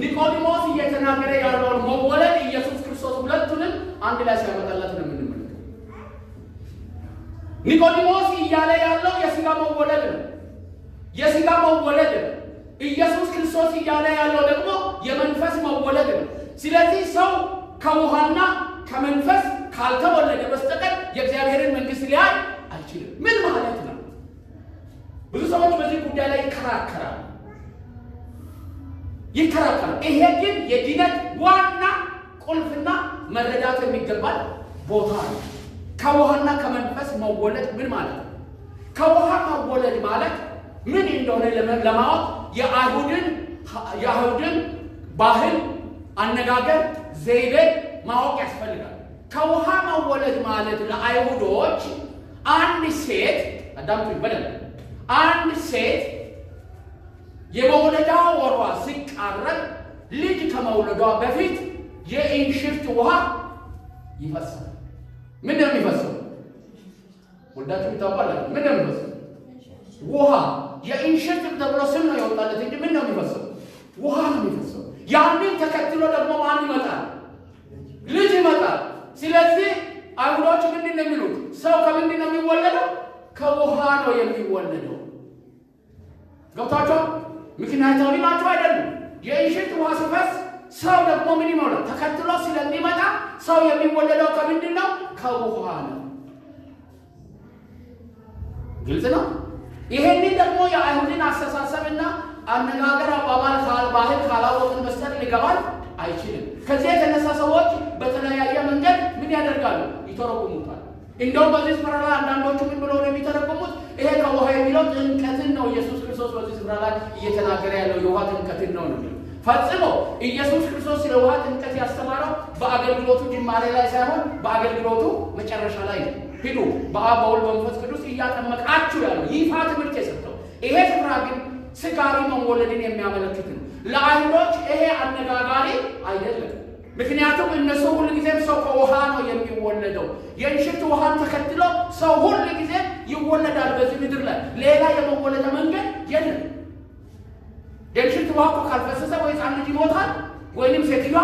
ኒቆዲሞስ እየተናገረ ያለውን መወለድ ኢየሱስ ክርስቶስ ሁለቱንም አንድ ላይ ሲያመጣላት ነው የምንመለከተው። ኒቆዲሞስ እያለ ያለው የሥጋ መወለድ ነው፣ የሥጋ መወለድ ነው። ኢየሱስ ክርስቶስ እያለ ያለው ደግሞ የመንፈስ መወለድ ነው። ስለዚህ ሰው ከውሃና ከመንፈስ ካልተወለደ በስተቀር የእግዚአብሔርን መንግሥት ሊያይ አይችልም። ምን ማለት ነው? ብዙ ሰዎች በዚህ ጉዳይ ላይ ይከራከራሉ። ይሄ ግን የድነት ዋና ቁልፍና መረዳት የሚገባል ቦታ ነው። ከውሃና ከመንፈስ መወለድ ምን ማለት ነው? ከውሃ መወለድ ማለት ምን እንደሆነ ለማወቅ የአይሁድን ባህል፣ አነጋገር፣ ዘይቤ ማወቅ ያስፈልጋል። ከውሃ መወለድ ማለት ለአይሁዶች አንድ ሴት አዳምጡኝ በደንብ፣ አንድ ሴት የመውለጃ ወሯ ሲቃረብ ልጅ ከመውለዷ በፊት የእንሽርት ውሃ ይፈሳል። ምን ነው የሚፈሰው? ወዳችሁ ታውቃላችሁ። ምን ነው የሚፈሰው? ውሃ። የእንሽርት ተብሎ ስም ነው የወጣለት እንጂ ምን ነው የሚፈሰው? ውሃ ነው የሚፈሰው። ያንን ተከትሎ ደግሞ ማን ይመጣል? ልጅ ይመጣል። ስለዚህ አይሁዶች ምንድን ነው የሚሉት? ሰው ከምንድን ነው የሚወለደው? ከውሃ ነው የሚወለደው። ገብታችሁ? ምክንያታዊ ናቸው አይደሉም? የእንሽርት ውሃ ሲፈስ ሰው ደግሞ ምን ይሞላል? ተከትሎ ስለሚመጣ ሰው የሚወለደው ከምንድን ነው? ከውሃ ነው። ግልጽ ነው። ይሄንን ደግሞ የአይሁድን አስተሳሰብና አነጋገር አባባል ባህል ካላወቅን በስተቀር ሊገባል አይችልም። ከዚህ የተነሳ ሰዎች በተለያየ መንገድ ምን ያደርጋሉ? ይተረጉሙታል። እንደውም በዚህ ስፍራ ላይ አንዳንዶቹ ምን ብለው ነው የሚተረጉሙት? ይሄ ከውሃ የሚለው ጥምቀትን ነው። ኢየሱስ ክርስቶስ በዚህ ስፍራ ላይ እየተናገረ ያለው የውሃ ጥምቀትን ነው ነው ፈጽሞ ኢየሱስ ክርስቶስ ስለ ውሃ ጥምቀት ያስተማረው በአገልግሎቱ ጅማሬ ላይ ሳይሆን በአገልግሎቱ መጨረሻ ላይ ነው። ሂዱ በአብ በወልድ በመንፈስ ቅዱስ እያጠመቃችሁ ያለው ይፋ ትምህርት የሰጠው። ይሄ ስፍራ ግን ሥጋዊ መወለድን የሚያመለክት ነው። ለአይሁዶች ይሄ አነጋጋሪ አይደለም። ምክንያቱም እነሱ ሁሉ ጊዜም ሰው ከውሃ ነው የሚወለደው። የእንሽርት ውሃን ተከትሎ ሰው ሁሉ ጊዜ ይወለዳል በዚህ ምድር ላይ ሌላ የመወለጃ መንገድ የለም። የእንሽርት ውሃ እኮ ካልፈሰሰ ወይ ሕፃን ልጅ ይሞታል ወይንም ሴትዮዋ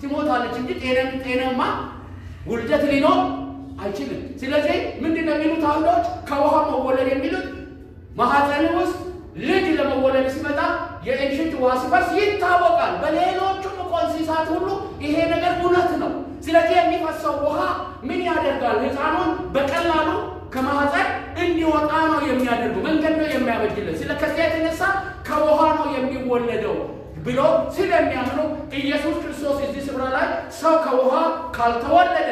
ትሞታለች እንጂ ጤናማ ውልደት ሊኖር አይችልም። ስለዚህ ምንድነው የሚሉት አሁኖች ከውሃ መወለድ የሚሉት ማህፀን ውስጥ ልጅ ለመወለድ ሲመጣ የእንሽርት ውሃ ሲፈስ ይታወቃል። በሌሎቹም እንስሳት ሁሉ ይሄ ነገር እውነት ነው። ስለዚህ የሚፈሰው ውሃ ምን ያደርጋል? ሕፃኑን በቀላሉ ከማህፀን እንዲወጣ ነው የሚያደርገው፣ መንገድ ነው የሚያበጅለት። ስለዚህ የተነሳ ከውሃ ነው የሚወለደው ብሎ ስለሚያምኑ ኢየሱስ ክርስቶስ እዚህ ስፍራ ላይ ሰው ከውሃ ካልተወለደ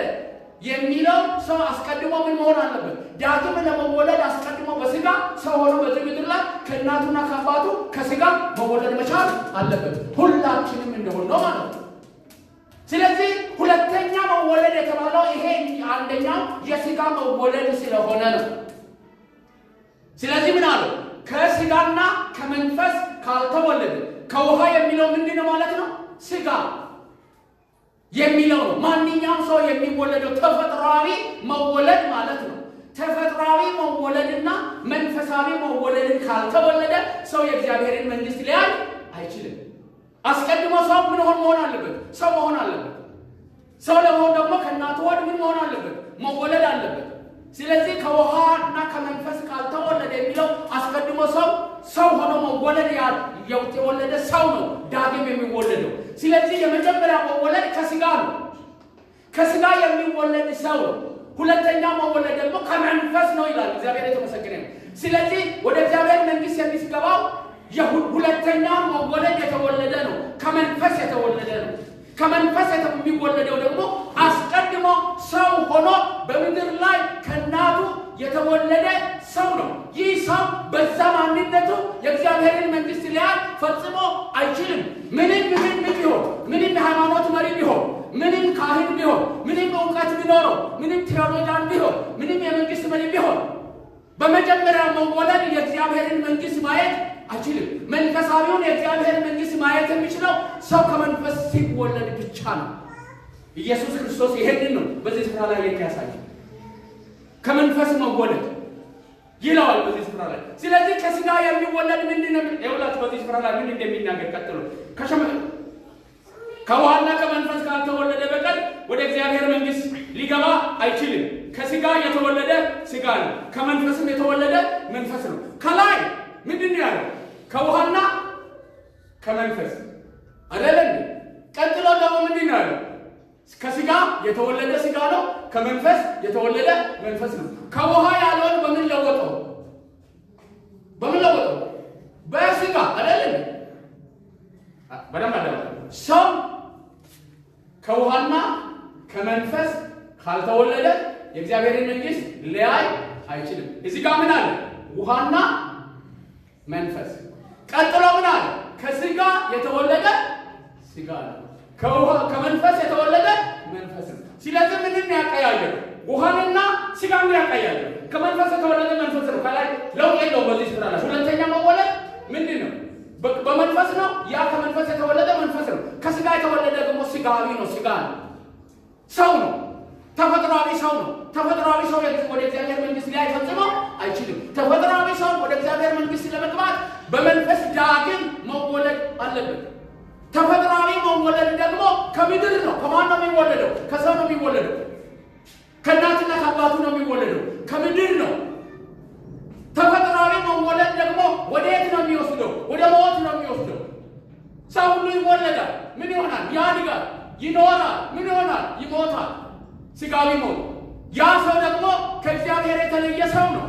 የሚለው ሰው አስቀድሞ ምን መሆን አለበት? ዳግም ለመወለድ አስቀድሞ በስጋ ሰው ሆኖ በዚህ ምድር ላይ ከእናቱና ከአባቱ ከስጋ መወለድ መቻል አለበት። ሁላችንም እንደሆነው ማለት ነው። ስለዚህ ሁለተኛ መወለድ የተባለው ይሄ አንደኛው የስጋ መወለድ ስለሆነ ነው። ስለዚህ ምን አለው? ከስጋና ከመንፈስ ካልተወለደ ከውሃ የሚለው ምንድነው ማለት ነው? ስጋ የሚለው ነው። ማንኛውም ሰው የሚወለደው ተፈጥሯዊ መወለድ ማለት ነው። ተፈጥሯዊ መወለድና መንፈሳዊ መወለድን ካልተወለደ ሰው የእግዚአብሔርን መንግስት ሊያይ አይችልም። አስቀድሞ ሰው ምን መሆን አለበት? ሰው መሆን አለበት። ሰው ለመሆን ደግሞ ከእናቱ ሆድ ምን መሆን አለበት? መወለድ አለበት። ስለዚህ ከውሃና ከመንፈስ ካልተወለደ የሚለው አስቀድሞ ሰው ሆኖ መወለድ የተወለደ ሰው ነው ዳግም የሚወለደው። ስለዚህ የመጀመሪያ መወለድ ከስጋ ነው። ከስጋ የሚወለድ ሰው ነው። ሁለተኛ መወለድ ደግሞ ከመንፈስ ነው ይላል። እግዚአብሔር የተመሰገነ ነው። ስለዚህ ወደ እግዚአብሔር መንግስት የሚገባው ሁለተኛው መወለድ የተወለደ ነው፣ ከመንፈስ የተወለደ ነው። ከመንፈስ የሚወለደው ደግሞ አስቀድሞ ሰው ሆኖ በምድር ላይ ከእናቱ የተወለደ ሰው ነው። ይህ ሰው በዛ ማንነቱ የእግዚአብሔርን መንግስት ሊያይ ፈጽሞ አይችልም። ምንም ቢሆን፣ ምንም የሃይማኖት መሪ ቢሆን፣ ምንም ካህን ቢሆን፣ ምንም እውቀት ቢኖረው፣ ምንም ቴዎሎጂያን ቢሆን፣ ምንም የመንግስት መሪ ቢሆን በመጀመሪያ መወለድ የእግዚአብሔርን መንግስት ማየት አይችልም። መንፈሳዊውን የእግዚአብሔር መንግስት ማየት የሚችለው ሰው ከመንፈስ ሲወለድ ብቻ ነው። ኢየሱስ ክርስቶስ ይሄንን ነው በዚህ ስፍራ ላይ የሚያሳየው። ከመንፈስ መወለድ ይለዋል በዚህ ስፍራ ላይ። ስለዚህ ከስጋ የሚወለድ ምንድነው? ይኸውላችሁ በዚህ ስፍራ ላይ ምን እንደሚናገር ቀጥሎ ከውሃና ከመንፈስ ካልተወለደ በቀር ወደ እግዚአብሔር መንግስት ሊገባ አይችልም። ከስጋ የተወለደ ስጋ ነው፣ ከመንፈስም የተወለደ መንፈስ ነው። ከላይ ምንድነው ያለው? ከውሃና ከመንፈስ አይደለም። ቀጥሎ ደግሞ ምንድነው ያለው? ከስጋ የተወለደ ስጋ ነው፣ ከመንፈስ የተወለደ መንፈስ ነው። ከውሃ ያለውን በምን ለወጠው? በስጋ አይደለም። በደንብ አይደለም። ሰው ከውሃና ከመንፈስ ካልተወለደ የእግዚአብሔርን መንግስት ሊያይ አይችልም። እዚህ ጋር ምን አለ? ውሃና መንፈስ። ቀጥሎ ምን አለ? ከስጋ የተወለደ ስጋ ነው፣ ከመንፈስ የተወለደ መንፈስ ነው። ስለዚህ ምንን ያቀያየው? ውሃንና ስጋን ያቀያየው። ከመንፈስ የተወለደ መንፈስ ነው። ከላይ ለውጥ የለውም በዚህ ስፍራ ላይ። ሁለተኛ መወለድ ምንድን ነው? በመንፈስ ነው። ያ ከመንፈስ የተወለደ መንፈስ ነው። ከስጋ የተወለደ ደግሞ ስጋዊ ነው። ስጋ ነው፣ ሰው ነው፣ ተፈጥሯዊ ሰው ነው። ተፈጥሯዊ ሰው ወደ እግዚአብሔር መንግስት ላይ ፈጽሞ አይችልም። ተፈጥሯዊ ሰው ወደ እግዚአብሔር መንግስት ለመግባት በመንፈስ ዳግም መወለድ አለበት። ተፈጥሯዊ መወለድ ደግሞ ከምድር ነው። ከማን ነው የሚወለደው? ከሰው ነው የሚወለደው። ከእናትና ከአባቱ ነው የሚወለደው። ከምድር ነው። ተፈጥሯዊ መወለድ ደግሞ ወዴት ነው የሚወስደው? ወደ ሞት ነው የሚወስደው። ሰው ሁሉ ይወለዳል። ምን ይሆናል? ያድጋል፣ ይኖራል። ምን ይሆናል? ይሞታል። ስጋዊ ሞት። ያ ሰው ደግሞ ከእግዚአብሔር የተለየ ሰው ነው።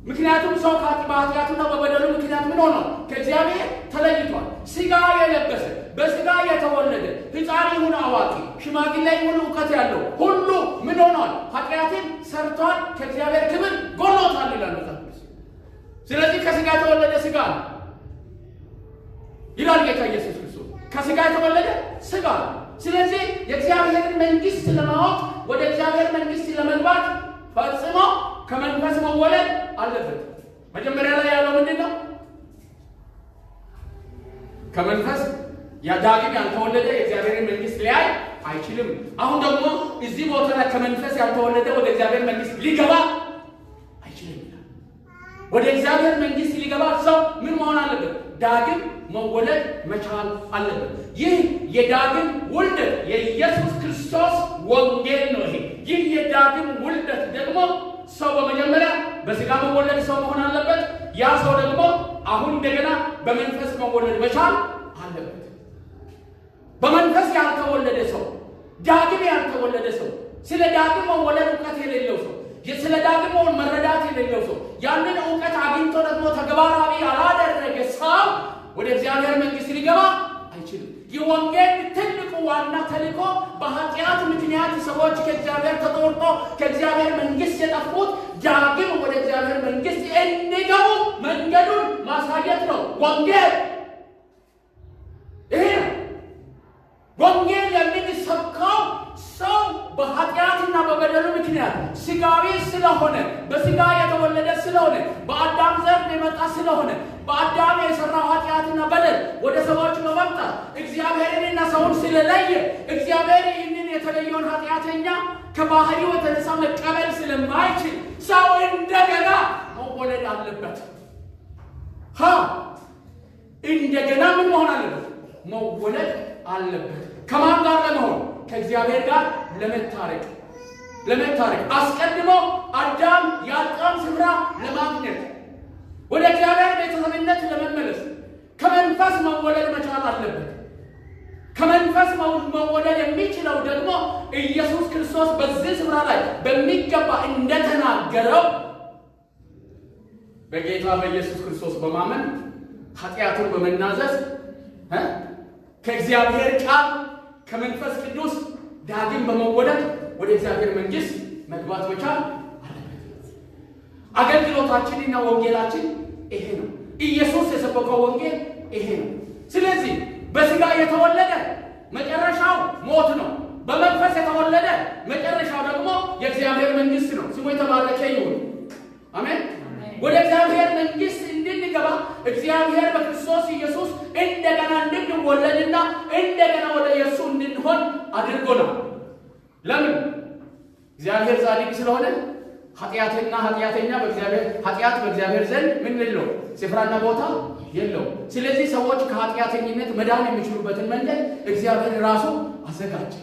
ምክንያቱም ሰው በኃጢአቱና በበደሉ ምክንያት ምን ሆኗል? ከእግዚአብሔር ተለይቷል። ስጋ የለበሰ በስጋ የተወለደ ሕፃን ይሁን አዋቂ፣ ሽማግሌ ይሁን እውቀት ያለው ሁሉ ምን ሆኗል? ኃጢአትን ሰርቷል፣ ከእግዚአብሔር ክብር ጎሎታል ይላል። ስለዚህ ከስጋ የተወለደ ስጋ ነው ይላል ጌታ ኢየሱስ ክርስቶስ። ከስጋ የተወለደ ስጋ ነው። ስለዚህ የእግዚአብሔርን መንግስት ለማወቅ ወደ እግዚአብሔር መንግስት ለመግባት ፈጽሞ ከመንፈስ መወለድ አለበት። መጀመሪያ ላይ ያለው ምንድን ነው? ከመንፈስ ዳግም ያልተወለደ የእግዚአብሔርን መንግስት ሊያይ አይችልም። አሁን ደግሞ እዚህ ቦታ ላይ ከመንፈስ ያልተወለደ ወደ እግዚአብሔር መንግስት ሊገባ አይችልም። ወደ እግዚአብሔር መንግስት ሊገባ ሰው ምን መሆን አለበት? ዳግም መወለድ መቻል አለበት። ይህ የዳግም ውልደት የኢየሱስ ክርስቶስ ወንጌል ነው። ይህ የዳግም ውልደት ደግሞ ሰው በመጀመሪያ በስጋ መወለድ ሰው መሆን አለበት። ያ ሰው ደግሞ አሁን እንደገና በመንፈስ መወለድ መቻል አለበት። በመንፈስ ያልተወለደ ሰው፣ ዳግም ያልተወለደ ሰው፣ ስለ ዳግም መወለድ እውቀት የሌለው ሰው፣ ስለ ዳግም መረዳት የሌለው ሰው፣ ያንን እውቀት አግኝቶ ደግሞ ተግባራዊ ያላደረገ ሰው ወደ እግዚአብሔር መንግስት ሊገባ አይችልም። የወንጌል ትልቁ ዋና ተልእኮ በኃጢአት ምክንያት ሰዎች ከእግዚአብሔር ተቆርጦ ከእግዚአብሔር መንግስት የጠፉት ዳግም ወደ እግዚአብሔር መንግስት እንዲገቡ መንገዱን ማሳየት ነው። ወንጌል ይሄ ነው። ወንጌል የሚሰብከው ሰው በኃጢአትና በበደሉ ምክንያት ስጋዊ ስለሆነ በስጋ የተወለደ ስለሆነ በአዳም ዘር የመጣ ስለሆነ በአዳም የሰራው ኃጢአትና በደል ወደ ሰዎች በመምጣት እግዚአብሔርንና ሰውን ስለለየ እግዚአብሔር ይህንን የተለየውን ኃጢአተኛ ከባህሪው የተነሳ መቀበል ስለማይችል ሰው እንደገና መወለድ አለበት። እንደገና ምን መሆን አለበት? መወለድ አለበት። ከማን ጋር ለመሆን? ከእግዚአብሔር ጋር ለመታረቅ። አስቀድሞ አዳም ያጣውን ስፍራ ለማግኘት ወደ እግዚአብሔር ቤተሰብነት ለመመለስ ከመንፈስ መወለድ መቻል አለበት። ከመንፈስ መወለድ የሚችለው ደግሞ ኢየሱስ ክርስቶስ በዚህ ስፍራ ላይ በሚገባ እንደተናገረው በጌታ በኢየሱስ ክርስቶስ በማመን ኃጢአቱን በመናዘዝ ከእግዚአብሔር ቃል ከመንፈስ ቅዱስ ዳግም በመወለድ ወደ እግዚአብሔር መንግስት መግባት መቻል አለበት። አገልግሎታችንና ወንጌላችን ይሄ ነው። ኢየሱስ የሰበከው ወንጌል ይሄ ነው። ስለዚህ በስጋ የተወለደ መጨረሻው ሞት ነው። በመንፈስ የተወለደ መጨረሻው ደግሞ የእግዚአብሔር መንግስት ነው። ስሙ የተባረከ ይሁን። አሜን። ወደ እግዚአብሔር መንግስት እንድንገባ እግዚአብሔር በክርስቶስ ኢየሱስ እንደገና እንድንወለድና እንደገና ወደ ኢየሱስ እንድንሆን አድርጎናል። ለምን? እግዚአብሔር ጻድቅ ስለሆነ ኃጢአተኛ በእግዚአብሔር ዘንድ ምን የለው ስፍራና ቦታ የለው። ስለዚህ ሰዎች ከኃጢአተኝነት መዳን የሚችሉበትን መንገድ እግዚአብሔር ራሱ አዘጋጀ።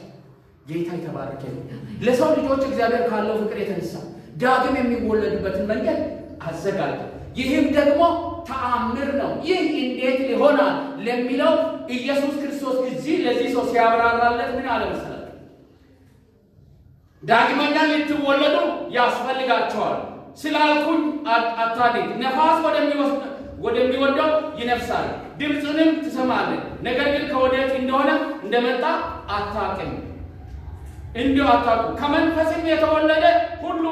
ጌታ የተባረከ ይሁን። ለሰው ልጆች እግዚአብሔር ካለው ፍቅር የተነሳ ዳግም የሚወለድበትን መንገድ አዘጋጀ። ይህም ደግሞ ተአምር ነው። ይህ እንዴት ሊሆናል ለሚለው ኢየሱስ ክርስቶስ እዚህ ለዚህ ሰው ሲያብራራለት ምን አለ መሰለህ? ዳግመኛ ልትወለዱ ያስፈልጋቸዋል ስላልኩኝ አታድርግ። ነፋስ ወደሚወደው ይነፍሳል፣ ድምፅንም ትሰማለህ፣ ነገር ግን ከወዴት እንደሆነ እንደመጣ አታውቅም። እንዲሁ አታውቁም። ከመንፈስም የተወለደ ሁሉ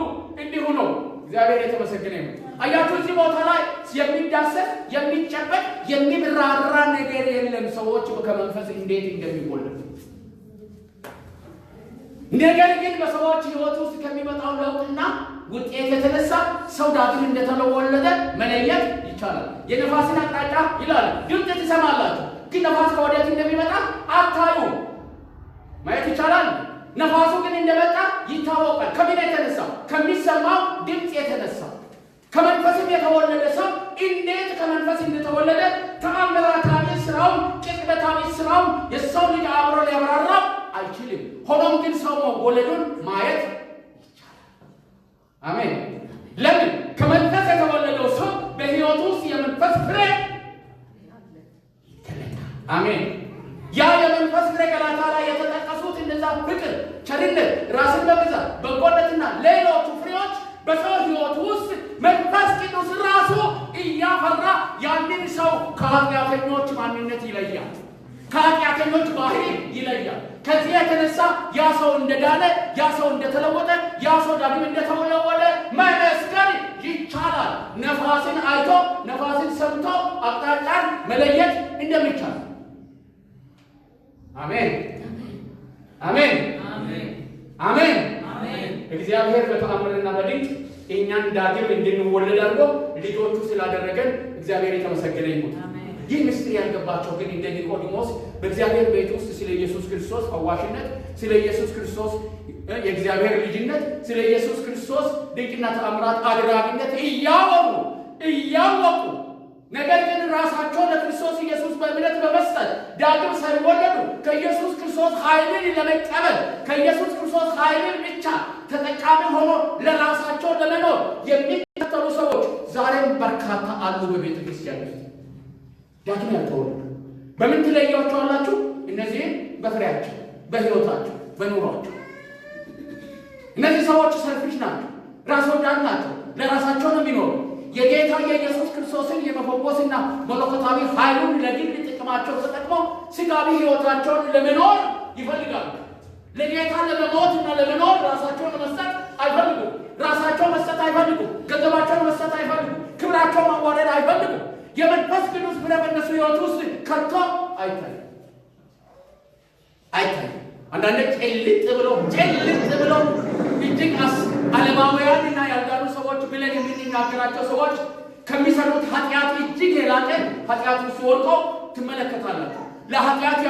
እንዲሁ ነው። እግዚአብሔር የተመሰገነ ይሁን። አያችሁ እዚህ ቦታ ላይ የሚዳሰስ የሚጨበጥ የሚብራራ ነገር የለም። ሰዎች ከመንፈስ እንዴት እንደሚወለዱ ነገር ግን በሰዎች ሕይወት ውስጥ ከሚመጣው ለውጥና ውጤት የተነሳ ሰው ዳግም እንደተወለደ መለየት ይቻላል። የነፋስን አቅጣጫ ይላል ድምፅ ትሰማላችሁ፣ ግን ነፋስ ከወዴት እንደሚመጣ አታዩ። ማየት ይቻላል። ነፋሱ ግን እንደመጣ ይታወቃል። ከምን የተነሳ? ከሚሰማው ድምፅ የተነሳ። ከመንፈስም የተወለደ ሰው እንዴት ከመንፈስ እንደተወለደ ተአምራታዊ ስራው ቅጽበታዊ ስራው የሰው ልጅ አብሮ ሊያብራራው አይችልም። ሆኖም ግን ሰው መወለዱን ማየት ይቻላል። አሜን። ለምን? ከመንፈስ የተወለደው ሰው በሕይወቱ ውስጥ የመንፈስ ፍሬ ይገለጣል። አሜን። ያ የመንፈስ ፍሬ ገላታ ላይ የተጠቀሱት እነዛ ፍቅር፣ ቸርነት፣ ራስን መግዛት፣ በጎነትና ሌሎቹ ፍሬዎች በሰው ሕይወት ውስጥ መንፈስ ቅዱስ ራሱ እያፈራ ያንን ሰው ከኃጢአተኞች ማንነት ይለያል፣ ከኃጢአተኞች ባህሪ ይለያል። ከዚህ የተነሳ ያ ሰው እንደዳነ፣ ያ ሰው እንደተለወጠ፣ ያ ሰው ዳግም እንደተወለደ መመስከር ይቻላል። ነፋስን አይቶ ነፋስን ሰምቶ አቅጣጫን መለየት እንደሚቻል። አሜን አሜን አሜን አሜን። እግዚአብሔር በተአምርና በድንቅ እኛን ዳግም እንድንወለድ አድርጎ ልጆቹ ስላደረገን እግዚአብሔር የተመሰገነ ይሁን። ይህ ምስጢር ያልገባቸው ግን እንደ ኒቆዲሞስ በእግዚአብሔር ቤት ውስጥ ስለ ኢየሱስ ክርስቶስ ፈዋሽነት፣ ስለ ኢየሱስ ክርስቶስ የእግዚአብሔር ልጅነት፣ ስለ ኢየሱስ ክርስቶስ ድንቅና ተአምራት አድራጊነት እያወቁ ነገር ግን ራሳቸውን ለክርስቶስ ኢየሱስ በእምነት በመስጠት ዳግም ሳይወለዱ ከኢየሱስ ክርስቶስ ኃይልን ለመቀበል ከኢየሱስ ክርስቶስ ኃይልን ብቻ ተጠቃሚ ሆኖ ለራሳቸው ለመኖር የሚከተሉ ሰዎች ዛሬም በርካታ አሉ በቤተ ክርስቲያን ውስጥ። ዳግም ያልተወለዱ በምን ትለያቸዋላችሁ? እነዚህም በፍሬያቸው፣ በሕይወታቸው፣ በኑሯቸው። እነዚህ ሰዎች ሰልፊሽ ናቸው፣ ራስ ወዳድ ናቸው፣ ለራሳቸው ነው የሚኖሩ። የጌታ የኢየሱስ ክርስቶስን የመፈወስና መለኮታዊ ኃይሉን ለግል ጥቅማቸው ተጠቅመው ስጋዊ ሕይወታቸውን ለመኖር ይፈልጋሉ። ለጌታ ለመሞትና ለመኖር ራሳቸውን መስጠት አይፈልጉም። ራሳቸውን መስጠት አይፈልጉም። ገንዘባቸውን መስጠት አይፈልጉም። ክብራቸውን ማዋረድ አይፈልጉም። የመንፈስ ቅዱስ ፍሬ በእነሱ ሕይወት ውስጥ ከቶ አይታይም። አንዳንዴ ጭልጥ ብለው እጅግ ዓለማውያንና ያልዳኑ ሰዎች ብለን የምንናገራቸው ሰዎች ከሚሰሩት ኃጢአት እጅግ የላቀ ኃጢአት ውስጥ ወድቀው ትመለከታላችሁ። ለኃጢአት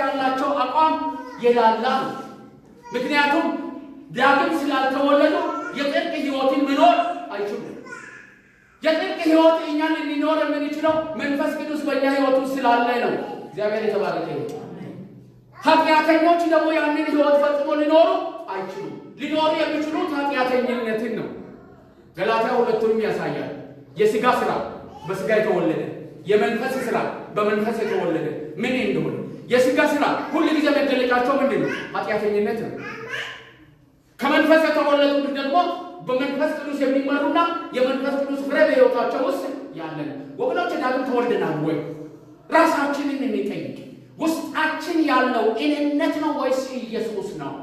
ያላቸው አቋም የላላ ነው። ምክንያቱም ዳግም ስላልተወለዱ የጽድቅ ሕይወትን መኖር አይችሉም። የጽድቅ ሕይወት እኛን ልንኖር የምንችለው መንፈስ ቅዱስ በእኛ ሕይወት ውስጥ ስላለ ነው። እግዚአብሔር የተባረከ ይሁን። ኃጢአተኞች ደግሞ ያንን ሕይወት ፈጽሞ ሊኖሩ አይችሉም። ሊኖሩ የሚችሉት ኃጢአተኝነትን ነው። ገላትያ ሁለቱንም ያሳያል። የሥጋ ሥራ በሥጋ የተወለደ፣ የመንፈስ ሥራ በመንፈስ የተወለደ ምን እንደሆነ። የሥጋ ሥራ ሁሉ ጊዜ መገለጫቸው ምንድን ነው? ኃጢአተኝነት ነው። ከመንፈስ የተወለዱት ደግሞ በመንፈስ ቅዱስ የሚመሩና የመንፈስ ቅዱስ ፍሬ በሕይወታቸው ውስጥ ያለን ወገኖች፣ ዳግም ተወልደናል ወይ? ራሳችንን እንጠይቅ። ውስጣችን ያለው እኔነት ነው ወይስ ኢየሱስ ነው?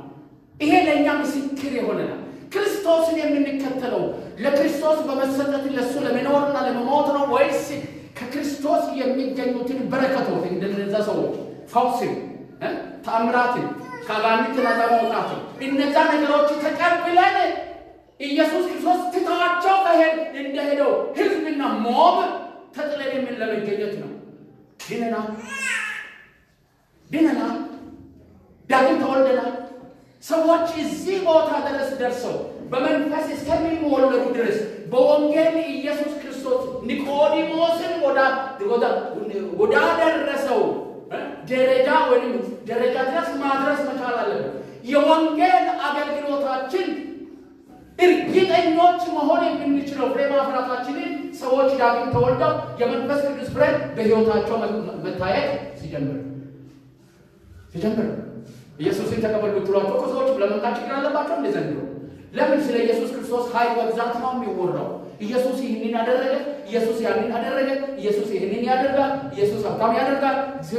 ይሄ ለእኛ ምስክር ይሆነናል። ክርስቶስን የምንከተለው ለክርስቶስ በመሰጠት ለሱ ለመኖርና ለመሞት ነው ወይስ ከክርስቶስ የሚገኙትን በረከቶች እንደነዛ ሰዎች ፈውስን፣ ተአምራትን፣ ከአጋንንት ነፃ መውጣትን እነዛ ነገሮች ተቀብለን ኢየሱስ ክርስቶስ ትተዋቸው እንደሄደው ሕዝብና ሞብ ተጥለን የምን ለመገኘት ነው? ድነናል። ዳግም ተወልደናል። ሰዎች እዚህ ቦታ ድረስ ደርሰው በመንፈስ እስከሚወለዱ ድረስ በወንጌል ኢየሱስ ክርስቶስ ኒቆዲሞስን ወዳደረሰው ደረጃ ወይም ደረጃ ድረስ ማድረስ መቻል አለብን። የወንጌል አገልግሎታችን እርግጠኞች መሆን የምንችለው ፍሬ ማፍራታችንን ሰዎች ዳግም ተወልደው የመንፈስ ቅዱስ ፍሬ በሕይወታቸው መታየት ሲጀምር ኢየሱስን ተቀበሉ ብትሏቸው ከሰዎች ለመምጣት ችግር አለባቸው። እንደዘንድሮ ለምን ስለ ኢየሱስ ክርስቶስ ኃይል በብዛት ነው የሚወራው? ኢየሱስ ይህንን ያደረገ፣ ኢየሱስ ያንን ያደረገ፣ ኢየሱስ ይህንን ያደርጋል፣ ኢየሱስ ሀብታም ያደርጋል፣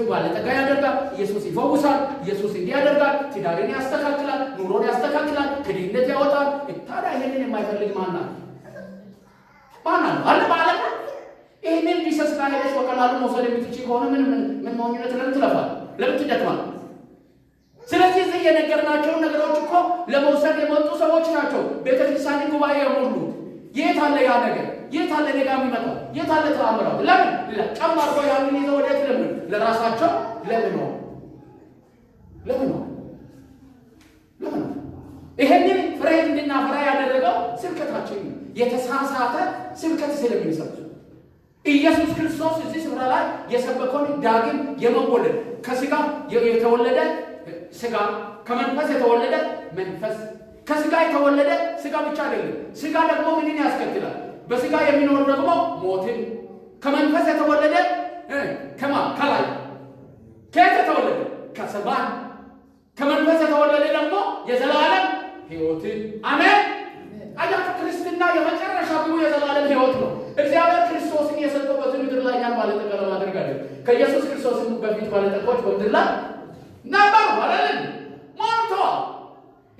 ባለጠጋ ያደርጋል፣ ኢየሱስ ይፈውሳል፣ ኢየሱስ እንዲህ ያደርጋል፣ ትዳርን ያስተካክላል፣ ኑሮን ያስተካክላል፣ ከድህነት ያወጣል። ታዲያ ይህንን የማይፈልግ ማን አለ? አለ በዓለም ይህንን ጂሰስ ጋር ሄደሽ በቀላሉ መውሰድ የምትችል ከሆነ ምን ሞኝነት ለምን ትለፋል? ለምን ትደክማል? ስለዚህ እዚህ የነገርናቸውን ነገሮች እኮ ለመውሰድ የመጡ ሰዎች ናቸው ቤተክርስቲያን ጉባኤ የሞሉ። የት አለ ያ ነገር? የት አለ ኔጋ የሚመጣው? የት አለ ተአምራው? ለምን ቀማርጎ ያንን ይዘው ወዴት? ለምን ለራሳቸው ለምን ይሄንን ፍሬ እንድናፈራ ያደረገው ስብከታችን የተሳሳተ ስብከት ስለሚሰጥ ኢየሱስ ክርስቶስ እዚህ ስፍራ ላይ የሰበከውን ዳግም የመወለድ ከሥጋ የተወለደ ሥጋ ከመንፈስ የተወለደ መንፈስ ከሥጋ የተወለደ ሥጋ ብቻ አይደለም። ሥጋ ደግሞ ምንን ያስከትላል? በሥጋ የሚኖር ደግሞ ሞትን። ከመንፈስ የተወለደ ከላይ ከየት የተወለደ? ከሰማይ። ከመንፈስ የተወለደ ደግሞ የዘላለም ሕይወትን። አሜን። አያችሁ፣ ክርስትና የመጨረሻ ግቡ የዘላለም ሕይወት ነው። እግዚአብሔር ክርስቶስን የሰጠው በዚህ ምድር ላይ እኛን ባለጠጋ ለማድረግ አይደለም። ከኢየሱስ ክርስቶስ በፊት ባለጠጎች በምድር ላይ ነበሩ አይደል? ሞልተዋል።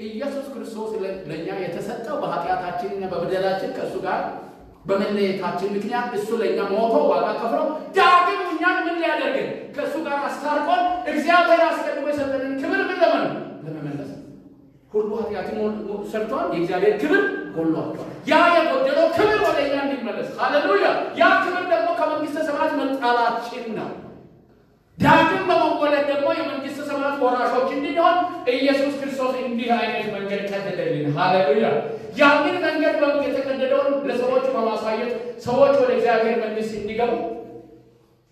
ኢየሱስ ክርስቶስ ለእኛ የተሰጠው በኃጢአታችንና በበደላችን ከእሱ ጋር በመለየታችን ምክንያት እሱ ለእኛ ሞቶ ዋጋ ከፍሎ ዳግም እኛን ምን ሊያደርገን? ከእሱ ጋር አስታርቆን እግዚአብሔር አስቀድሞ የሰጠንን ክብር ምን ለመመለስ ሁሉ ኃጢአትን ሰርቷል። የእግዚአብሔር ክብር ጎሏቸዋል። ያ የጎደለው ክብር ወደ እኛ እንዲመለስ ሃሌሉያ። ያ ክብር ደግሞ ከመንግሥተ ሰማያት መጣላችን ነው። ዳግም በመወለድ ደግሞ የመንግስተ ሰማያት ወራሾች እንድንሆን ኢየሱስ ክርስቶስ እንዲህ አይነት መንገድ ቀደደልን። ሃሌሉያ! ያንን መንገድ የተቀደደውን ለሰዎች በማሳየት ሰዎች ወደ እግዚአብሔር መንግስት እንዲገቡ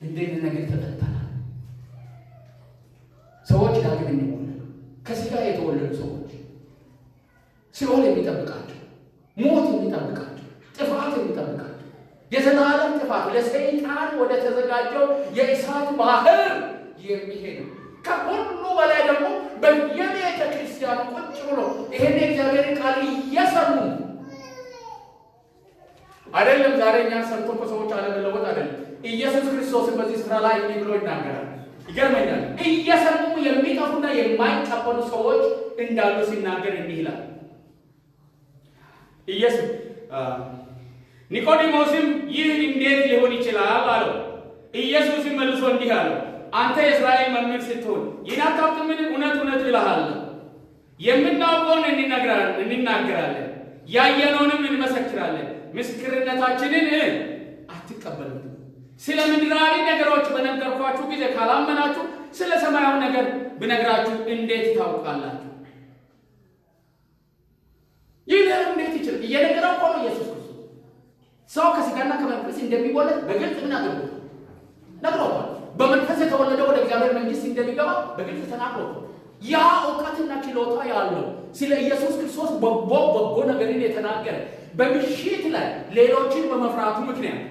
እንዴት ነገር ተጠቅተናል። ሰዎች ዳግም እንዲወለዱ ከሥጋ የተወለዱ ሰዎች ሲኦል የሚጠብቃቸው፣ ሞት የሚጠብቃቸው፣ ጥፋት የሚጠብቃቸው፣ የዘላለም ጥፋት ለሰይጣን ወደ ተዘጋጀው የእሳት ባህር የሚሄዱ ከሁሉ በላይ ደግሞ በየቤተ ክርስቲያኑ ቁጭ ብሎ ይሄን የእግዚአብሔርን ቃል እየሰሙ አይደለም። ዛሬ እኛን ሰምቶ ከሰዎች አለመለወጥ አይደለም። ኢየሱስ ክርስቶስን በዚህ ስፍራ ላይ እንዲህ ብሎ ይናገራል። ይገርመኛል። እየሰሙ የሚጠፉና የማይቀበሉ ሰዎች እንዳሉ ሲናገር እንዲህ ይላል። ኢየሱስ ኒቆዲሞስም ይህ እንዴት ሊሆን ይችላል አለው። ኢየሱስም መልሶ እንዲህ አለው፣ አንተ የእስራኤል መምህር ስትሆን ይህን አታውቅምን? እውነት እውነት እልሃለሁ የምናውቀውን እንናገራለን፣ ያየነውንም እንመሰክራለን፣ ምስክርነታችንን አትቀበሉትም። ስለ ምድራዊ ነገሮች በነገርኳችሁ ጊዜ ካላመናችሁ ስለ ሰማያዊ ነገር ብነግራችሁ እንዴት ታውቃላችሁ? ይህ እንዴት ይችላል? እየነገረው እኮ ነው ኢየሱስ ክርስቶስ ሰው ከሥጋና ከመንፈስ እንደሚወለድ በግልጽ ነግሮታል። በመንፈስ የተወለደ ወደ እግዚአብሔር መንግስት እንደሚገባ በግልጽ ተናግሮታል። ያ እውቀትና ችሎታ ያለው ስለ ኢየሱስ ክርስቶስ በጎ ነገርን የተናገረ በምሽት ላይ ሌሎችን በመፍራቱ ምክንያት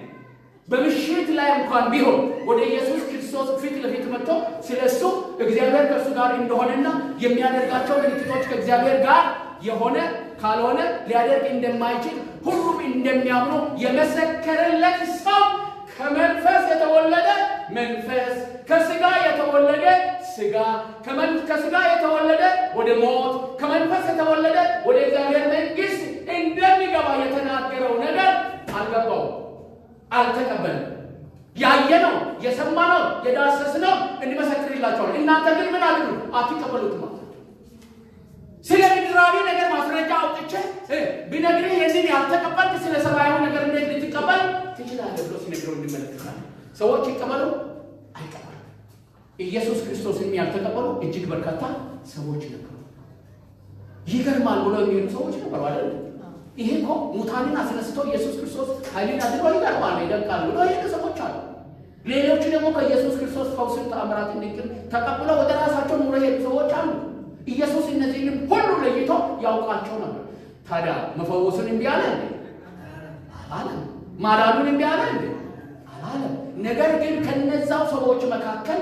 በምሽት ላይ እንኳን ቢሆን ወደ ኢየሱስ ክርስቶስ ፊት ለፊት መጥቶ ስለሱ እግዚአብሔር ከእሱ ጋር እንደሆነና የሚያደርጋቸው ምልክቶች ከእግዚአብሔር ጋር የሆነ ካልሆነ ሊያደርግ እንደማይችል ሁሉም እንደሚያምኑ የመሰከረለት ሰው ከመንፈስ የተወለደ መንፈስ፣ ከሥጋ የተወለደ ሥጋ፣ ከሥጋ የተወለደ ወደ ሞት፣ ከመንፈስ የተወለደ ወደ እግዚአብሔር መንግስት እንደሚገባ የተናገረው ነገር አልገባው፣ አልተቀበለም። ያየነው የሰማነው የዳሰስነው እንዲመሰክርላቸዋል። እናንተ ግን ምን አድርጉ? አትቀበሉትም። ስለ ምድራዊ ነገር ማስረጃ አውጥቼ ቢነግርህ ይህንን ያልተቀበልክ ስለ ሰማያዊ ነገር እንዴት ልትቀበል ትችላለህ ብሎ ሲነግረው እንመለከታለን። ሰዎች ይቀበሉ አይቀበሉ ኢየሱስ ክርስቶስን ያልተቀበሉ እጅግ በርካታ ሰዎች ነበሩ። ይገርማል ብሎ የሚሄዱ ሰዎች ነበሩ አይደል? ይሄ እኮ ሙታንን አስነስቶ ኢየሱስ ክርስቶስ ኃይልን አድርጎ ይገርማል ይደንቃል ብሎ የሄዱ ሰዎች አሉ። ሌሎቹ ደግሞ ከኢየሱስ ክርስቶስ ፈውስን ተአምራትን ድንቅን ተቀብለው ወደ ራሳቸው ኑሮ የሄዱ ሰዎች አሉ። ኢየሱስ እነዚህንም ሁሉ ለይቶ ያውቃቸው ነበር። ታዲያ መፈወሱን እምቢ አለ እንዴ? አላለም። ማዳኑን እምቢ አለ እንዴ? አላለም። ነገር ግን ከነዛው ሰዎች መካከል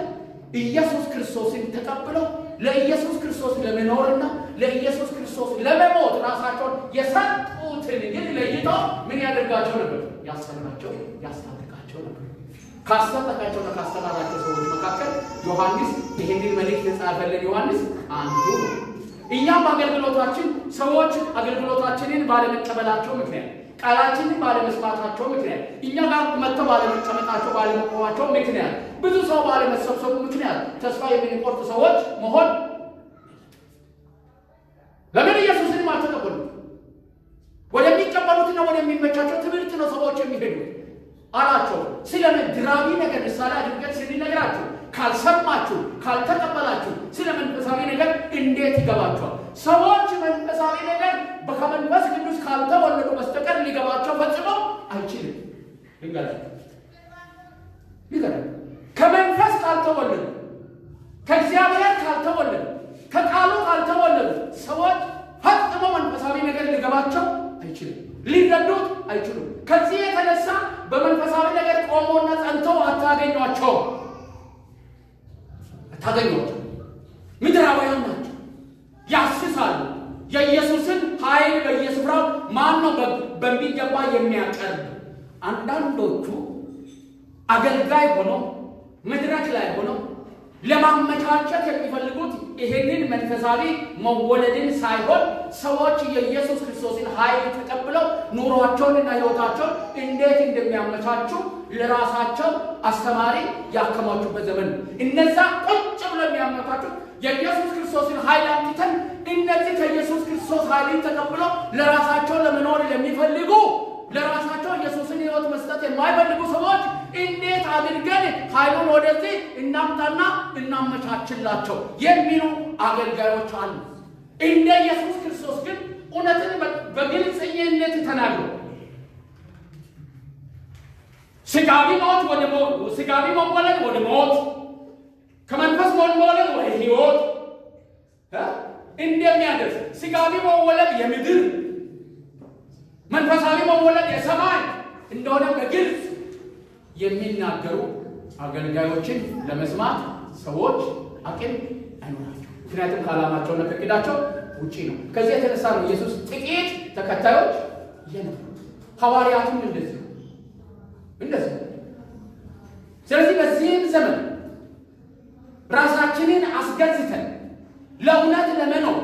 ኢየሱስ ክርስቶስን ተቀብለው ለኢየሱስ ክርስቶስ ለመኖርና ለኢየሱስ ክርስቶስ ለመሞት ራሳቸውን የሰጡትን ግን ለይቶ ምን ያደርጋቸው ነበር? ያስተምራቸው፣ ያስታጥቃቸው ነበር። ካስታጠቃቸውና ካስተማራቸው ሰዎች መካከል ዮሐንስ ይህንን መልእክት የጻፈልን ዮሐንስ አንዱ ነው። እኛም በአገልግሎታችን ሰዎች አገልግሎታችንን ባለመቀበላቸው ምክንያት፣ ቃላችንን ባለመስማታቸው ምክንያት፣ እኛ ጋር መጥተው ባለመቀመጣቸው ባለመቆማቸው ምክንያት፣ ብዙ ሰው ባለመሰብሰቡ ምክንያት ተስፋ የምንቆርጥ ሰዎች መሆን ለምን ኢየሱስንም አልተቀበሉት? ወደሚቀበሉትና ወደሚመቻቸው ትምህርት ነው ሰዎች የሚሄዱት አላቸው። ስለ ምድራዊ ነገር ምሳሌ አድርገን ስንነግራችሁ ካልሰማችሁ ካልተቀበላችሁ ስለ መንፈሳዊ ነገር እንዴት ይገባችኋል? ሰዎች መንፈሳዊ ነገር ከመንፈስ ቅዱስ ካልተወለዱ በስተቀር ሊገባቸው ፈጽሞ አይችልም። ከመንፈስ ካልተወለዱ፣ ከእግዚአብሔር ካልተወለዱ፣ ከቃሉ ካልተወለዱ ሰዎች ፈጽሞ መንፈሳዊ ነገር ሊገባቸው አይችልም፣ ሊረዱት አይችሉም። ከዚህ የተነሳ በመንፈሳዊ ነገር ቆሞና ጸንተው አታገኟቸው። ምድራውያን ናቸው፣ ያስሳሉ። የኢየሱስን ኃይል በየስፍራው ማን ነው በሚገባ የሚያቀርብ? አንዳንዶቹ አገልጋይ ሆነው መድረክ ላይ ሆነው ለማመቻቸት የሚፈልጉት ይሄንን መንፈሳዊ መወለድን ሳይሆን ሰዎች የኢየሱስ ክርስቶስን ኃይል ተቀብለው ኑሯቸውንና ሕይወታቸውን እንዴት እንደሚያመቻቹ ለራሳቸው አስተማሪ ያከማቹበት ዘመን ነው። እነዛ ቁጭ ብለው የሚያመቻቹት የኢየሱስ ክርስቶስን ኃይል አምጥተን እነዚህ ከኢየሱስ ክርስቶስ ኃይልን ተቀብለው ለራሳቸው ለመኖር ለሚፈልጉ ለራሳቸው ኢየሱስን ሕይወት መስጠት የማይፈልጉ ሰዎች እንዴት አድርገን ኃይሉን ወደዚህ እናምጣና እናመቻችላቸው የሚሉ አገልጋዮች አሉ። እንደ ኢየሱስ ክርስቶስ ግን እውነትን በግልጽነት ተናግሮ ስጋዊ ሞት ወደ ሞት፣ ስጋዊ መወለድ ወደ ሞት፣ ከመንፈስ መወለድ ወደ ሕይወት እንደሚያደርስ ስጋዊ መወለድ የምድር መንፈሳዊ መወለድ የሰማይ እንደሆነ በግልጽ የሚናገሩ አገልጋዮችን ለመስማት ሰዎች አቅም አይኖራቸው። ምክንያቱም ከዓላማቸውና ከዕቅዳቸው ውጪ ነው። ከዚህ የተነሳ ነው ኢየሱስ ጥቂት ተከታዮች የነበሩት። ሐዋርያቱም እንደዚህ። ስለዚህ በዚህም ዘመን ራሳችንን አስገዝተን ለእውነት ለመኖር፣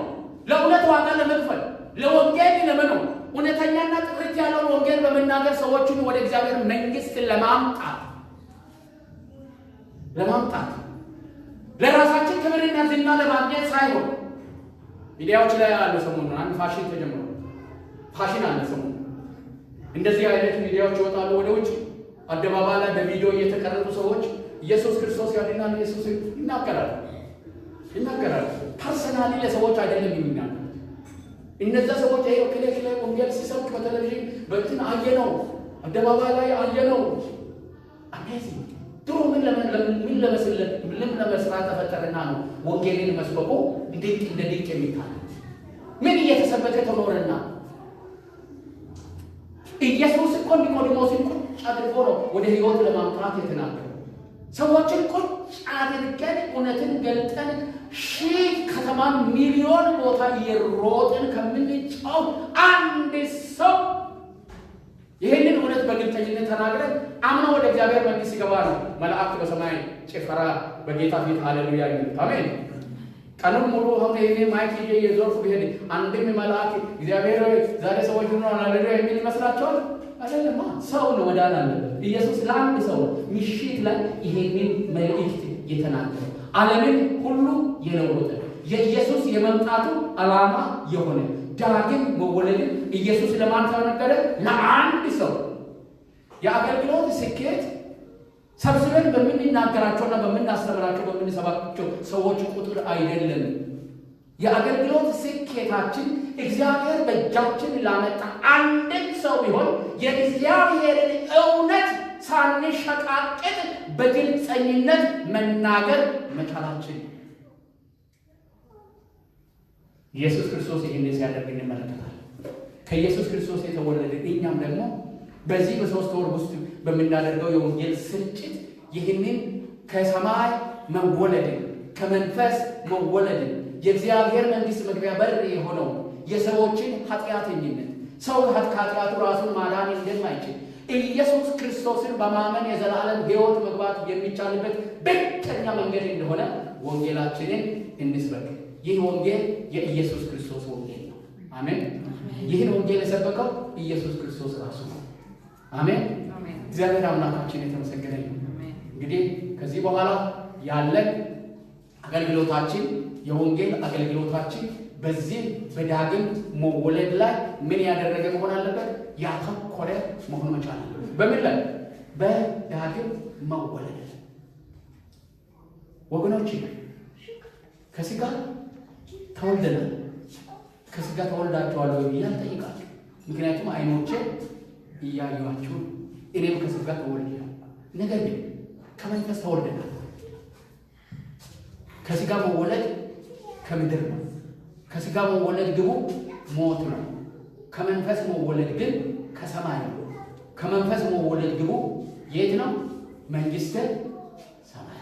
ለእውነት ዋጋ ለመክፈል፣ ለወንጌል ለመኖር እውነተኛና ጥርት ያለውን ወንጌል በመናገር ሰዎችን ወደ እግዚአብሔር መንግሥት ለማምጣት ለራሳችን ክብርና ዝና ለማግኘት ሳይሆን ሚዲያዎች ላይ ያለ ሰሞኑን አንድ ፋሽን ተጀምሯል። ፋሽን አለ ሰሞኑን። እንደዚህ አይነት ሚዲያዎች ይወጣሉ ወደ ውጭ አደባባይ ላይ በቪዲዮ እየተቀረጹ ሰዎች ኢየሱስ ክርስቶስ ያድናል፣ ኢየሱስ ይናገራል። ፐርሰናሊ ለሰዎች አይደለም የሚናገር። እነዛ ሰዎች ክሌ ወንጌል ሲሰብክ በቴሌቪዥን በእንትን አየነው፣ አደባባይ ላይ አየነው። አሜዚንግ። ድሮ ምን ለመስራት ተፈጠረና ነው ወንጌልን መስበኩ እንዴት እንደ ድንቅ የሚታል? ምን እየተሰበከ ተኖረና? ኢየሱስ እኮ ኒቆዲሞስን ቁጭ አድርጎ ነው ወደ ሕይወት ለማምጣት የተናገረው። ሰዎችን ቁጭ አድርገን እውነትን ገልጠን ሺህ ከተማ ሚሊዮን ቦታ እየሮጥን ከምንጫው አንድ ሰው ይህንን እውነት በግልጠኝነት ተናግረን አምኖ ወደ እግዚአብሔር መንግሥት ሲገባ ነው መላእክት በሰማይ ጭፈራ በጌታ ፊት ሃሌሉያ ይሉት። አሜን። ቀኑን ሙሉ አሁን ይሄ ማይክ ይዤ የዞርኩ ብሄድ አንድም መልአክ እግዚአብሔር ዛሬ ሰዎች ሁሉ ሃሌሉያ የሚል ይመስላችኋል? አይደለም። ሰው ነው መዳን አለበት። ኢየሱስ ለአንድ ሰው ምሽት ላይ ይሄንን መልእክት የተናገረ ዓለምን ሁሉ የለወጠ የኢየሱስ የመምጣቱ ዓላማ የሆነ ዳግም መወለድን ኢየሱስ ለማን ተናገረ? ለአንድ ሰው። የአገልግሎት ስኬት ሰብስበን በምንናገራቸውና በምናስተምራቸው በምንሰባቸው ሰዎች ቁጥር አይደለም። የአገልግሎት ስኬታችን እግዚአብሔር በእጃችን ላመጣ አንድም ሰው ቢሆን የእግዚአብሔርን እውነት ሳንሸቃቅጥ በግልጸኝነት መናገር መቻላችን። ኢየሱስ ክርስቶስ ይህንን ሲያደርግ እንመለከታለን። ከኢየሱስ ክርስቶስ የተወለደ እኛም ደግሞ በዚህ በ3 ወር ውስጥ በምናደርገው የወንጌል ስርጭት ይህንን ከሰማይ መወለድን ከመንፈስ መወለድን የእግዚአብሔር መንግሥት መግቢያ በር የሆነው የሰዎችን ኃጢአተኝነት ሰው ከኃጢአቱ ራሱን ማዳን እንደማይችል ኢየሱስ ክርስቶስን በማመን የዘላለም ሕይወት መግባት የሚቻልበት ብቸኛ መንገድ እንደሆነ ወንጌላችንን እንስበክ። ይህ ወንጌል የኢየሱስ ክርስቶስ ወንጌል ነው። አሜን። ይህን ወንጌል የሰበከው ኢየሱስ ክርስቶስ ራሱ ነው። አሜን። እግዚአብሔር አምላካችን የተመሰገነ ነው። እንግዲህ ከዚህ በኋላ ያለን አገልግሎታችን የወንጌል አገልግሎታችን በዚህ በዳግም መወለድ ላይ ምን ያደረገ መሆን አለበት? ያተኮረ መሆን መቻል አለበት። በምን ላይ? በዳግም መወለድ። ወገኖች ከስጋ ተወልደናል። ከስጋ ተወልዳችኋል ወይ ብዬ አልጠይቃችሁ። ምክንያቱም አይኖቼ እያዩአችሁ እኔም ከስጋ ተወልጃለሁ። ነገር ግን ከመንፈስ ተወልደናል። ከስጋ መወለድ ከምድር ነው። ከስጋ መወለድ ግቡ ሞት ነው። ከመንፈስ መወለድ ግን ከሰማይ ነው። ከመንፈስ መወለድ ግቡ የት ነው? መንግሥተ ሰማይ።